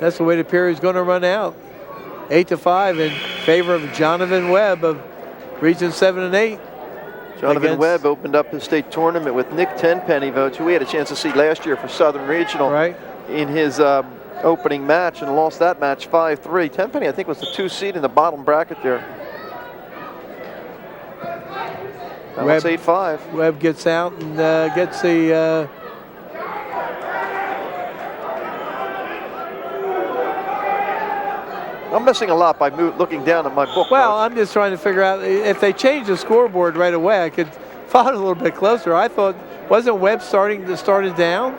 That's the way the period's going to run out. 8-5 in favor of Jonathan Webb of Region 7 and 8. Jonathan Webb opened up his state tournament with Nick Tenpenny, Voj, who we had a chance to see last year for Southern Regional in his opening match and lost that match 5-3. Tenpenny, I think, was the 2 seed in the bottom bracket there. Now it's 8-5. Webb gets out and gets the I'm missing a lot by looking down at my book. Well, Coach. I'm just trying to figure out if they change the scoreboard right away, I could follow it a little bit closer. I thought, wasn't Webb starting to start it down?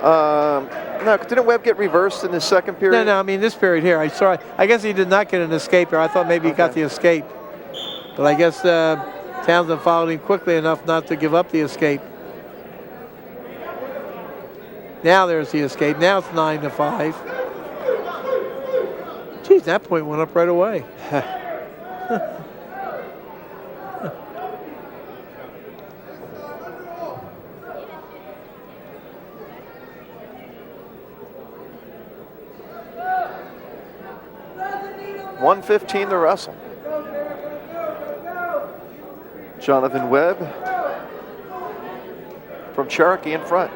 No, didn't Webb get reversed in the second period? No, I mean this period here. I guess he did not get an escape here. I thought maybe he got the escape. But I guess Townsen followed him quickly enough not to give up the escape. Now there's the escape. Now it's 9-5. Geez, that point went up right away. $115 to wrestle. Jonathan Webb from Cherokee in front.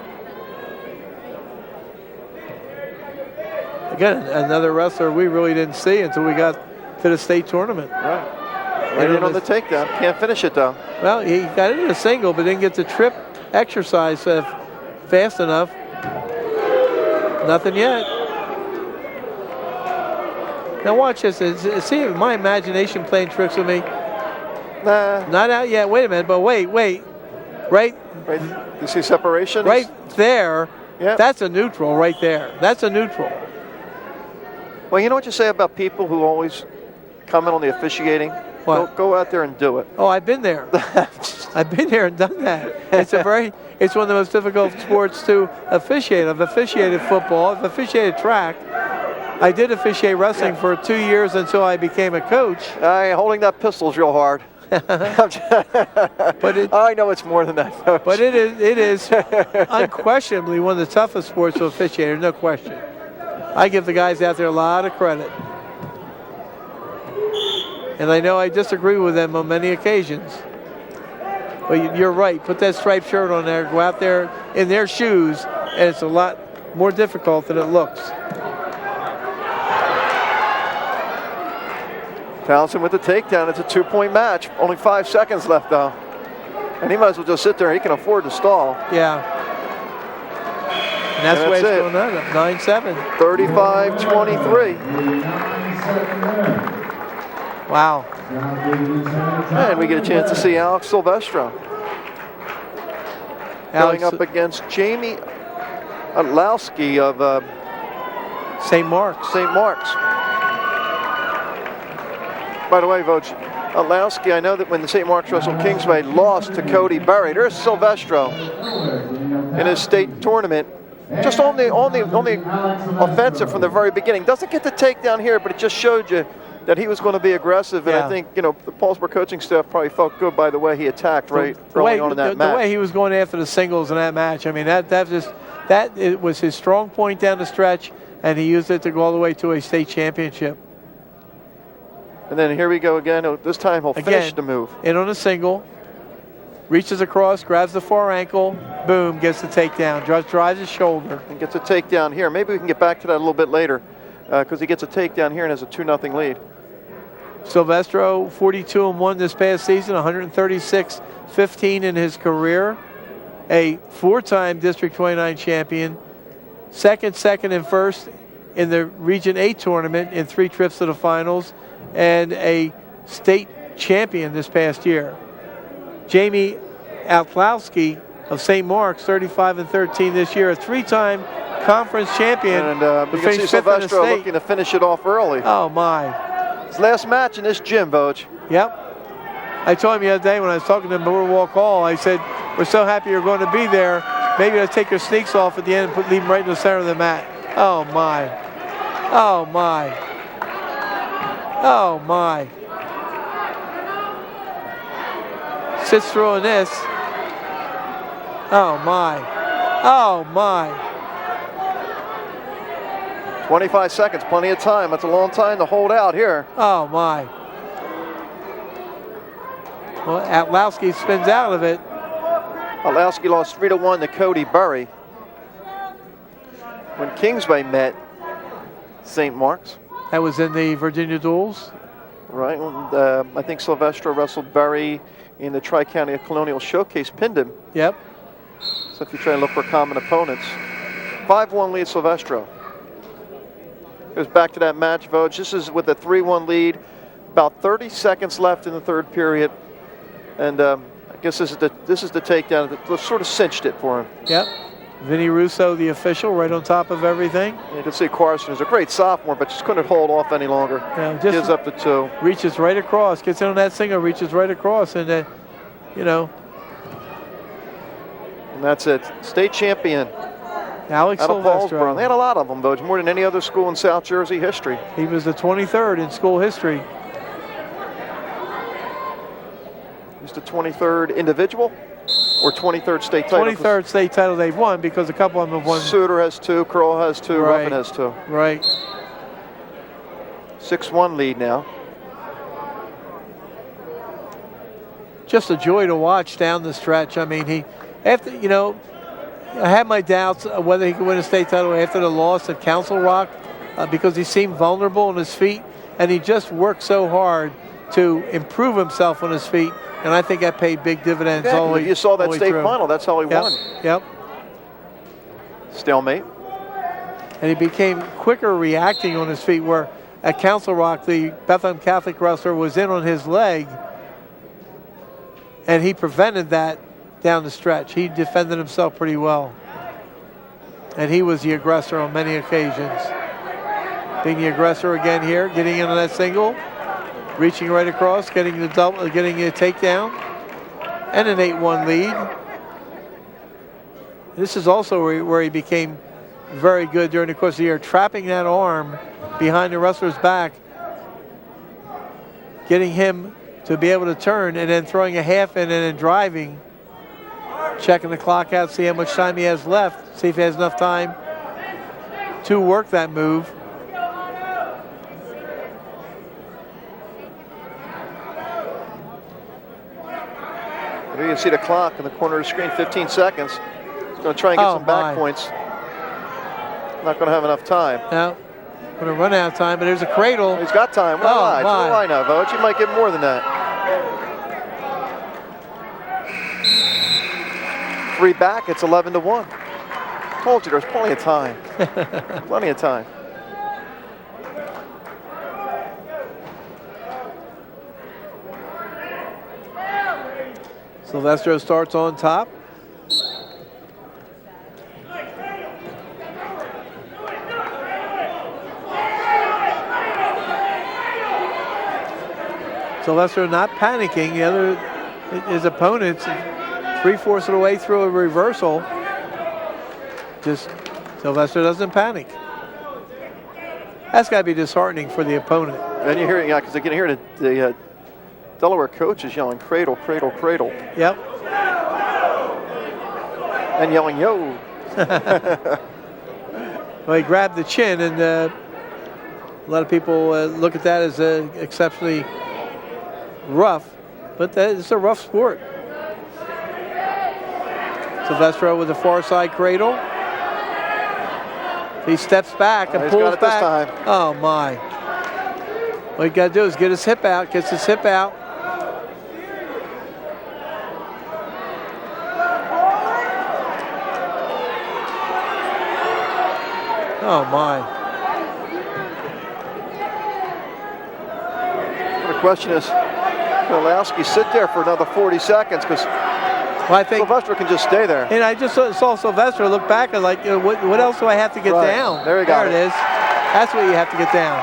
Again, another wrestler we really didn't see until we got to the state tournament. Right. Right in on the takedown. Can't finish it though. Well, he got it in a single, but didn't get the trip exercise fast enough. Nothing yet. Now watch this. See my imagination playing tricks with me. Nah. Not out yet. Wait a minute. But wait. Right. You see separation? Right there. Yeah. That's a neutral right there. That's a neutral. Well, you know what you say about people who always comment on the officiating? What? Go out there and do it. Oh, I've been there. I've been there and done that. It's one of the most difficult sports to officiate. I've officiated football. I've officiated track. I did officiate wrestling for 2 years until I became a coach. Holding that pistol's real hard. But I know it's more than that, Coach. But it is unquestionably one of the toughest sports to officiate. There's no question. I give the guys out there a lot of credit. And I know I disagree with them on many occasions. But you're right. Put that striped shirt on there. Go out there in their shoes, and it's a lot more difficult than it looks. Townsen with the takedown. It's a 2-point match. Only 5 seconds left, though. And he might as well just sit there. He can afford to stall. Yeah. And that's the way it's it. going on, 9-7. 35-23. Wow. And we get a chance to see Alex Sylvestro going up against Jamie Alowski of St. Mark's. St. Mark's. By the way, Voj, Alowski, I know that when the St. Mark's wrestled Kingsway, lost to Cody Berry. There's Sylvestro in his state tournament. Just on the offensive from the very beginning. Doesn't get the takedown here, but it just showed you that he was going to to be aggressive. And I think, the Paulsboro coaching staff probably felt good by the way he attacked early on in that match. The way he was going after the singles in that match, I mean, it was his strong point down the stretch, and he used it to go all the way to a state championship. And then here we go again. This time he'll finish the move. In on a single, reaches across, grabs the far ankle, boom, gets the takedown, drives his shoulder. And gets a takedown here. Maybe we can get back to that a little bit later because he gets a takedown here and has a 2-0 lead. Sylvestro, 42-1 this past season, 136-15 in his career. A 4-time District 29 champion, second, and first in the Region 8 tournament in 3 trips to the finals, and a state champion this past year. Jamie Alowski of St. Mark's, 35-13 this year, a 3-time conference champion. And you can see Sylvestro looking to finish it off early. Oh my. His last match in this gym, Voj. Yep. I told him the other day when I was talking to him at Boardwalk Hall, I said, we're so happy you're going to be there. Maybe I'll take your sneaks off at the end and leave them right in the center of the mat. Oh my. Oh my. Oh my. Sits through on this. Oh my. Oh my. 25 seconds, plenty of time. That's a long time to hold out here. Oh my. Well, Alowski spins out of it. Alowski lost 3-1 to Cody Berry when Kingsway met St. Mark's. That was in the Virginia duels. Right. I think Sylvestro wrestled Berry in the Tri-County Colonial Showcase, pinned him. Yep. So if you try to look for common opponents. 5-1 lead Sylvestro. Goes back to that match, Voj. This is with a 3-1 lead. About 30 seconds left in the third period. And I guess this is the takedown that sort of cinched it for him. Yep. Vinny Russo, the official, right on top of everything. You can see Carthon is a great sophomore, but just couldn't hold off any longer. Yeah, just gives up the 2. Reaches right across, gets in on that single, reaches right across, and And that's it. State champion. Alex out of Sylvestro. Paulsboro. They had a lot of them, though. It's more than any other school in South Jersey history. He was the 23rd in school history. He's the 23rd individual or 23rd state title? 23rd state title they've won because a couple of them have won. Suter has 2, Curl has 2, Right. Ruffin has 2. Right. 6-1 lead now. Just a joy to watch down the stretch. I mean, I had my doubts whether he could win a state title after the loss at Council Rock because he seemed vulnerable on his feet, and he just worked so hard to improve himself on his feet, and I think that paid big dividends. Yeah, you saw that state final. That's how he won. Yep. Stalemate. And he became quicker reacting on his feet, where at Council Rock, the Bethlehem Catholic wrestler was in on his leg, and he prevented that down the stretch. He defended himself pretty well. And he was the aggressor on many occasions. Being the aggressor again here, getting into that single, reaching right across, getting the takedown, and an 8-1 lead. This is also where he became very good during the course of the year, trapping that arm behind the wrestler's back, getting him to be able to turn, and then throwing a half in and then driving, checking the clock out, see how much time he has left, see if he has enough time to work that move. You can see the clock in the corner of the screen, 15 seconds. He's going to try and get some back points. Not going to have enough time. No, going to run out of time, but there's a cradle. He's got time. What a lie now, Voj. You might get more than that. 3 back, it's 11-1. Told you there's plenty of time. Plenty of time. Sylvestro starts on top. Sylvestro not panicking. The other, his opponents, 3/4 of the way through a reversal. Just Sylvestro doesn't panic. That's got to be disheartening for the opponent. And you hear, yeah, because you can hear the Delaware coach is yelling cradle, cradle, cradle. Yep. And yelling yo. Well, he grabbed the chin, and a lot of people look at that as exceptionally rough, but it's a rough sport. Sylvestro with the far side cradle. He steps back and pulls back. This time. Oh my. What you got to do is get his hip out, gets his hip out. Oh my. The question is, will Alowski sit there for another 40 seconds? Because I think Sylvestro can just stay there. And I just saw Sylvestro look back and like, what else do I have to get down? There you go. There it is. That's what you have to get down.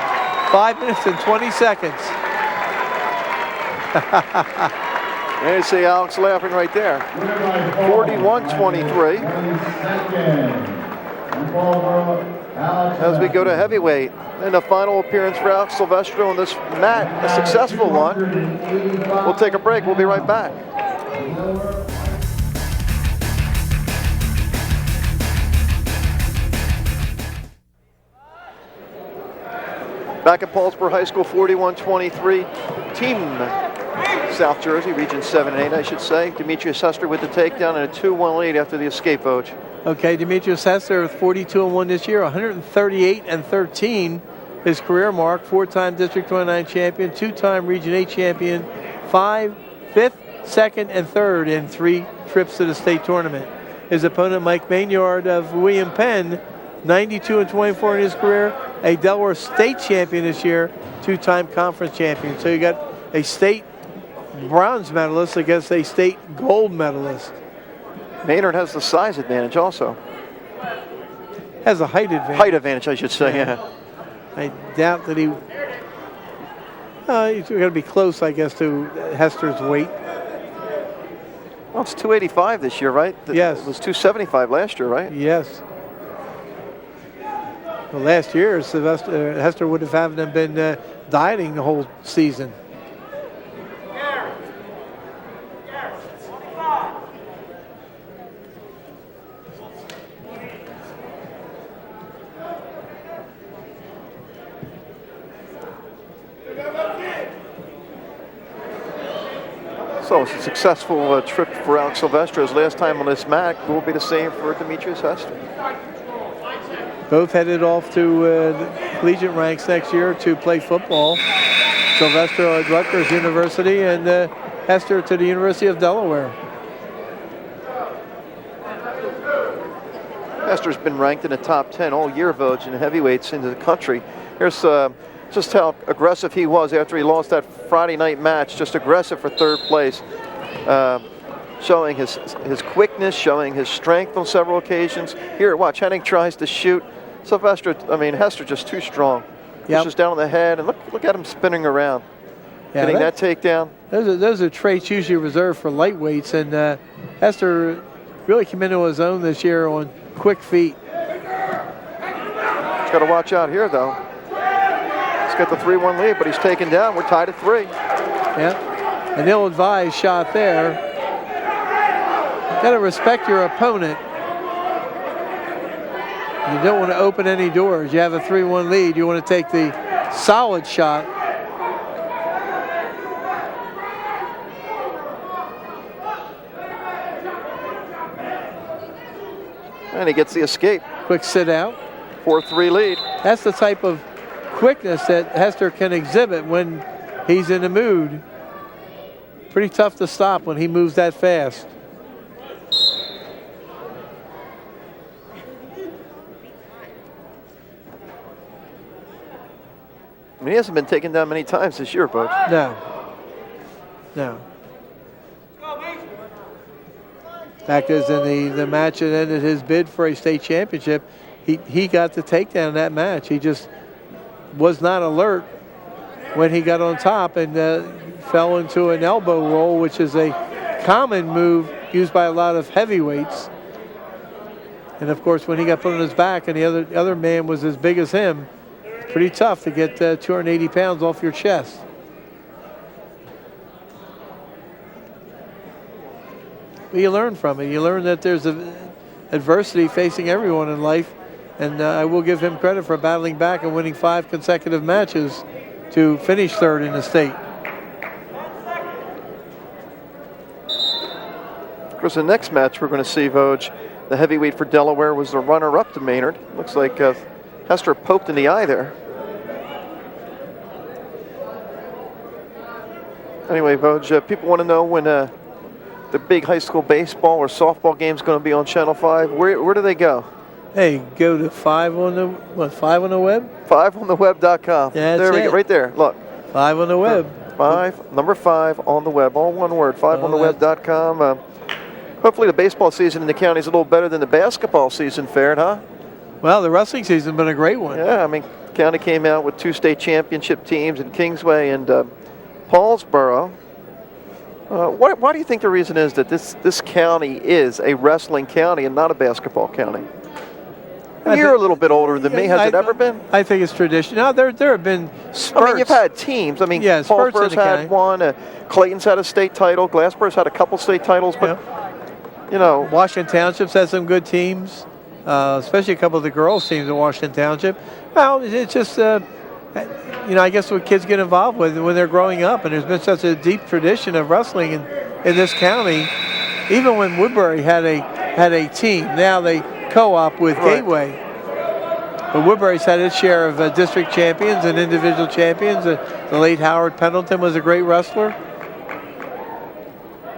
5 minutes and 20 seconds. And you see Alex laughing right there. 41-23. As we go to heavyweight. And the final appearance for Alex Sylvestro on this mat, a successful one. We'll take a break. We'll be right back. Back at Paulsboro High School, 41-23. Team South Jersey, Region 7 and 8, I should say. Demetrius Hester with the takedown and a 2-1 lead after the escape, Vogue. Okay, Demetrius Hester, 42-1 this year, 138-13. His career mark, 4-time District 29 champion, 2-time Region 8 champion, 5th, 2nd, and 3rd in 3 trips to the state tournament. His opponent, Mike Maynard of William Penn, 92-24 in his career, a Delaware state champion this year, 2-time conference champion. So you got a state bronze medalist against a state gold medalist. Maynard has the size advantage also. Has a height advantage. Height advantage, I should say, yeah. I doubt that he's going to be close, I guess, to Hester's weight. Well, it's 285 this year, right? Yes. It was 275 last year, right? Yes. Well, last year, Hester would have been dieting the whole season. So it's a successful trip for Alex Sylvestro. His last time on this mat will be the same for Demetrius Hester. Both headed off to the collegiate ranks next year to play football. Sylvestro at Rutgers University and Hester to the University of Delaware. Hester's been ranked in the top 10 all year, Vogue, in heavyweights in the country. Here's just how aggressive he was after he lost that Friday night match. Just aggressive for 3rd place. Showing his quickness, showing his strength on several occasions. Here, watch, Henning tries to shoot. Hester just too strong. Yep. Pushes down on the head, and look at him spinning around. Yeah, getting that takedown. Those are traits usually reserved for lightweights, and Hester really came into his own this year on quick feet. He's got to watch out here, though. He's got the 3-1 lead, but he's taken down. We're tied at 3. Yeah, an ill-advised shot there. You got to respect your opponent. You don't want to open any doors. You have a 3-1 lead. You want to take the solid shot. And he gets the escape. Quick sit out. 4-3 lead. That's the type of quickness that Hester can exhibit when he's in the mood. Pretty tough to stop when he moves that fast. mean, he hasn't been taken down many times this year, Bud. No. No. Fact is, in the match that ended his bid for a state championship, he got the takedown in that match. He just was not alert when he got on top and fell into an elbow roll, which is a common move used by a lot of heavyweights. And of course, when he got put on his back and the other man was as big as him, it's pretty tough to get 280 pounds off your chest. But you learn from it. You learn that there's adversity facing everyone in life. And I will give him credit for battling back and winning 5 consecutive matches to finish third in the state. Of course, the next match we're going to see, Voj, the heavyweight for Delaware was the runner-up to Maynard. Looks like Hester poked in the eye there. Anyway, Voj, people want to know when the big high school baseball or softball game is going to be on Channel 5. Where do they go? Hey, go to 5 on the Webb? 5ontheweb.com. Yeah, there we go, right there. Look. 5 on the Web. 5, number 5 on the web, all one word. 5ontheweb.com. Hopefully the baseball season in the county is a little better than the basketball season fared, huh? Well, the wrestling season has been a great one. Yeah, I mean, county came out with 2 state championship teams in Kingsway and Paulsboro. Why do you think the reason is that this county is a wrestling county and not a basketball county? You're a little bit older than me. Has it ever been? I think it's tradition. Now, there have been spurts. I mean, you've had teams. I mean, yeah, Paulsboro's had one. Clayton's had a state title. Glassboro's had a couple state titles. But, you know. Washington Township's had some good teams, especially a couple of the girls' teams in Washington Township. Well, it's just, you know, I guess what kids get involved with when they're growing up. And there's been such a deep tradition of wrestling in this county. Even when Woodbury had a team, now they co-op with Gateway. But Woodbury's had its share of district champions and individual champions. The late Howard Pendleton was a great wrestler.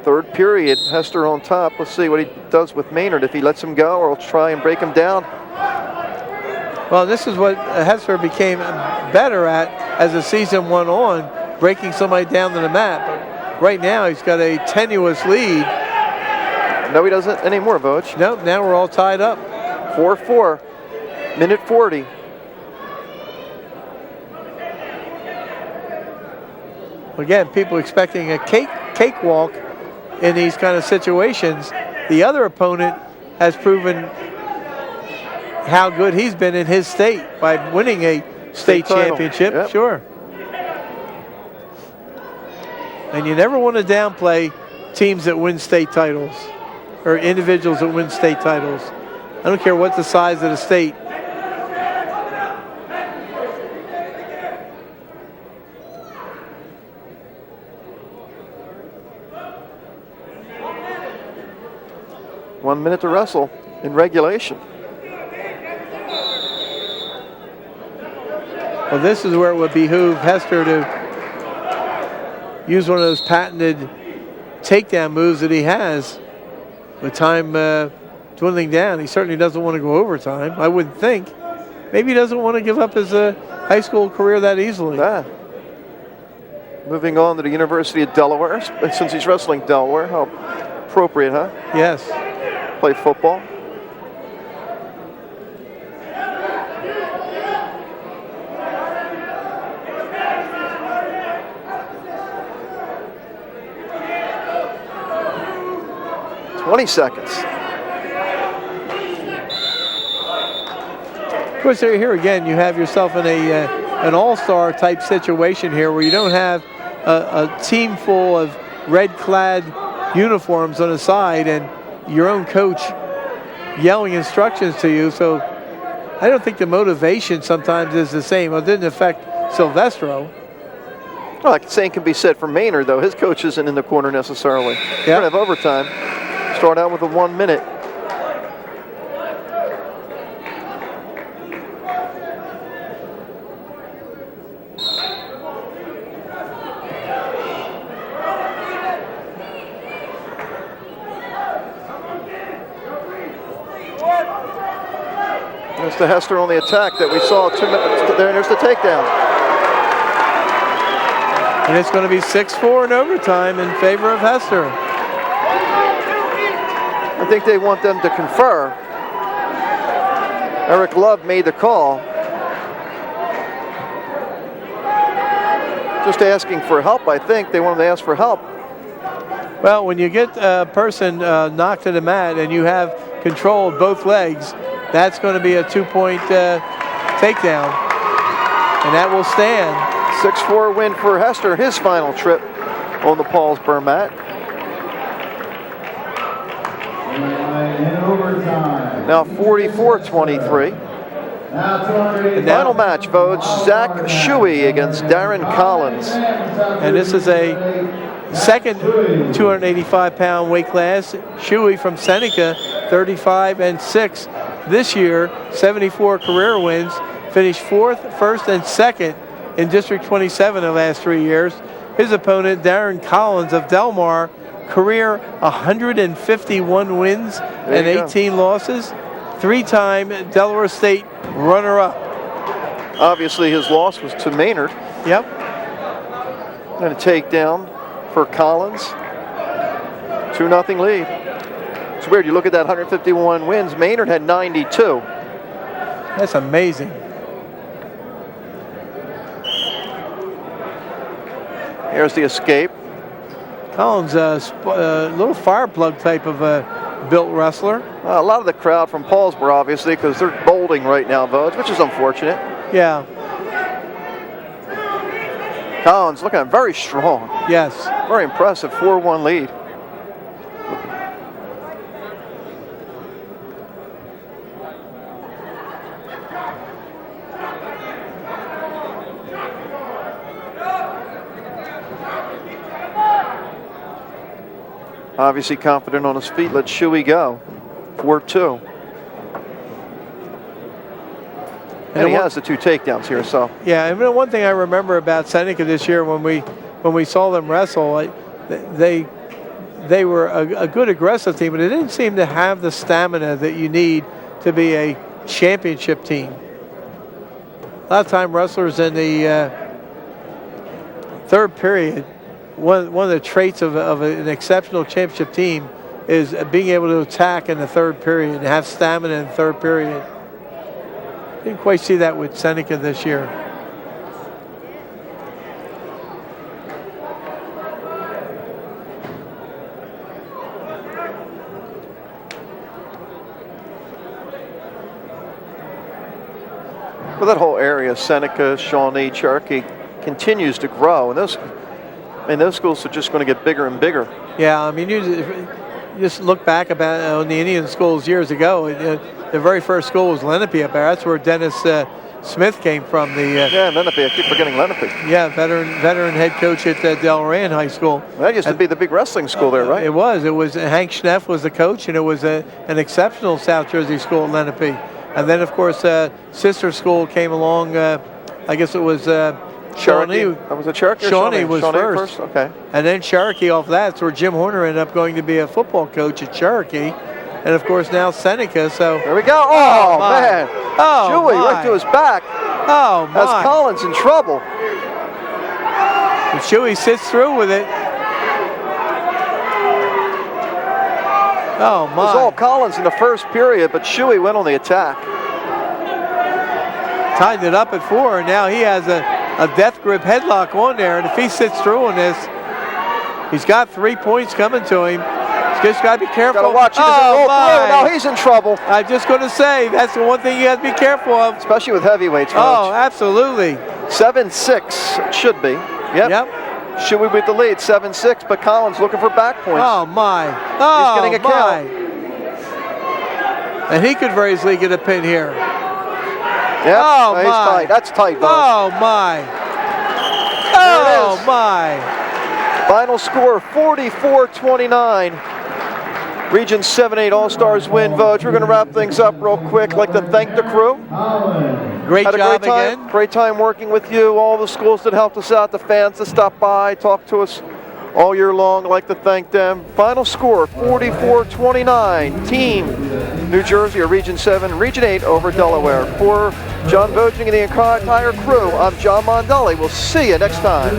Third period, Hester on top. Let's see what he does with Maynard, if he lets him go or he'll try and break him down. Well, this is what Hester became better at as the season went on, breaking somebody down to the mat. But right now he's got a tenuous lead. No, he doesn't anymore, Voj. Nope, now we're all tied up. 4-4, minute 40. Again, people expecting a cakewalk in these kind of situations. The other opponent has proven how good he's been in his state by winning a state championship. Yep. Sure. And you never want to downplay teams that win state titles or individuals that win state titles. I don't care what the size of the state. One minute to wrestle in regulation. Well, this is where it would behoove Hester to use one of those patented takedown moves that he has. With time dwindling down, he certainly doesn't want to go overtime, I wouldn't think. Maybe he doesn't want to give up his high school career that easily. Moving on to the University of Delaware, since he's wrestling Delaware, how appropriate, huh? Yes. Play football. Seconds. Of course, here again, you have yourself in an all-star type situation here where you don't have a team full of red-clad uniforms on the side and your own coach yelling instructions to you. So I don't think the motivation sometimes is the same. Well, it didn't affect Sylvestro. Well, the same can be said for Maynard, though. His coach isn't in the corner necessarily. We're going to have overtime. Start out with a 1 minute. There's the Hester on the attack that we saw 2 minutes there, and there's the takedown. And it's going to be 6-4 in overtime in favor of Hester. I think they want them to confer. Eric Love made the call. Just asking for help, I think. They wanted to ask for help. Well, when you get a person knocked to the mat and you have control of both legs, that's going to be a 2-point takedown. And that will stand. 6-4 win for Hester, his final trip on the Paulsboro mat. In overtime. Now 44-23. The final match, Vogue, Zach Shuy against Darren Collins. And this is a second 285-pound weight class. Shuy from Seneca, 35-6 this year, 74 career wins, finished 4th, 1st, and 2nd in District 27 the last 3 years. His opponent, Darren Collins of Delmar, career 151 wins and 18 losses, 3-time Delaware State runner-up. Obviously, his loss was to Maynard. Yep. And a takedown for Collins. 2-0 lead. It's weird, you look at that 151 wins, Maynard had 92. That's amazing. Here's the escape. Collins, a little fire plug type of built wrestler. A lot of the crowd from Paulsboro, obviously, because they're bolding right now, Vogue, which is unfortunate. Yeah. Collins looking very strong. Yes. Very impressive, 4-1 lead. Obviously confident on his feet. Let Shuy go. 4-2. And he has the 2 takedowns here, so. Yeah, and one thing I remember about Seneca this year when we saw them wrestle, they were a good aggressive team, but they didn't seem to have the stamina that you need to be a championship team. A lot of time wrestlers in the third period, one of the traits of an exceptional championship team is being able to attack in the third period and have stamina in the third period. Didn't quite see that with Seneca this year. Well, that whole area, Seneca, Shawnee, Cherokee, continues to grow, and those schools are just going to get bigger and bigger. Yeah, I mean, you just look back about on the Indian schools years ago. The very first school was Lenape up there. That's where Dennis Smith came from. Yeah, Lenape. I keep forgetting Lenape. Yeah, veteran head coach at Delaware High School. Well, that used to be the big wrestling school there, right? It was. It was Hank Schneff was the coach, and it was an exceptional South Jersey school at Lenape. And then, of course, sister school came along. I guess it was Shawnee. Was it Cherokee? Shawnee was first. Okay. And then Cherokee off that. That's where Jim Horner ended up going to be a football coach at Cherokee. And, of course, now Seneca. So there we go. Oh man. Oh, Shuy right to his back. Oh, my. Has Collins in trouble. And Shuy sits through with it. Oh, my. It was all Collins in the first period, but Shuy went on the attack. Tied it up at 4, and now he has a death grip headlock on there. And if he sits through on this, he's got 3 points coming to him. He's just got to be careful. Got to watch. He doesn't roll through. Now he's in trouble. I'm just going to say, that's the one thing you have to be careful of. Especially with heavyweights, Coach. Oh, absolutely. 7-6, it should be. Yep. Shuy with the lead, 7-6, but Collins looking for back points. Oh, my. Oh, he's getting a count. And he could very easily get a pin here. Yep. Oh, he's my. tight. That's tight, though. Oh, my. Oh, my. Final score, 44-29. Region 7-8 All-Stars win, Vogue. We're going to wrap things up real quick. I'd like to thank the crew. Great job again. Great time working with you. All the schools that helped us out, the fans that stopped by, talked to us all year long. I'd like to thank them. Final score, 44-29. Team New Jersey, or Region 7, Region 8 over Delaware. For John Vogeding and the entire crew, I'm John Mondelli. We'll see you next time.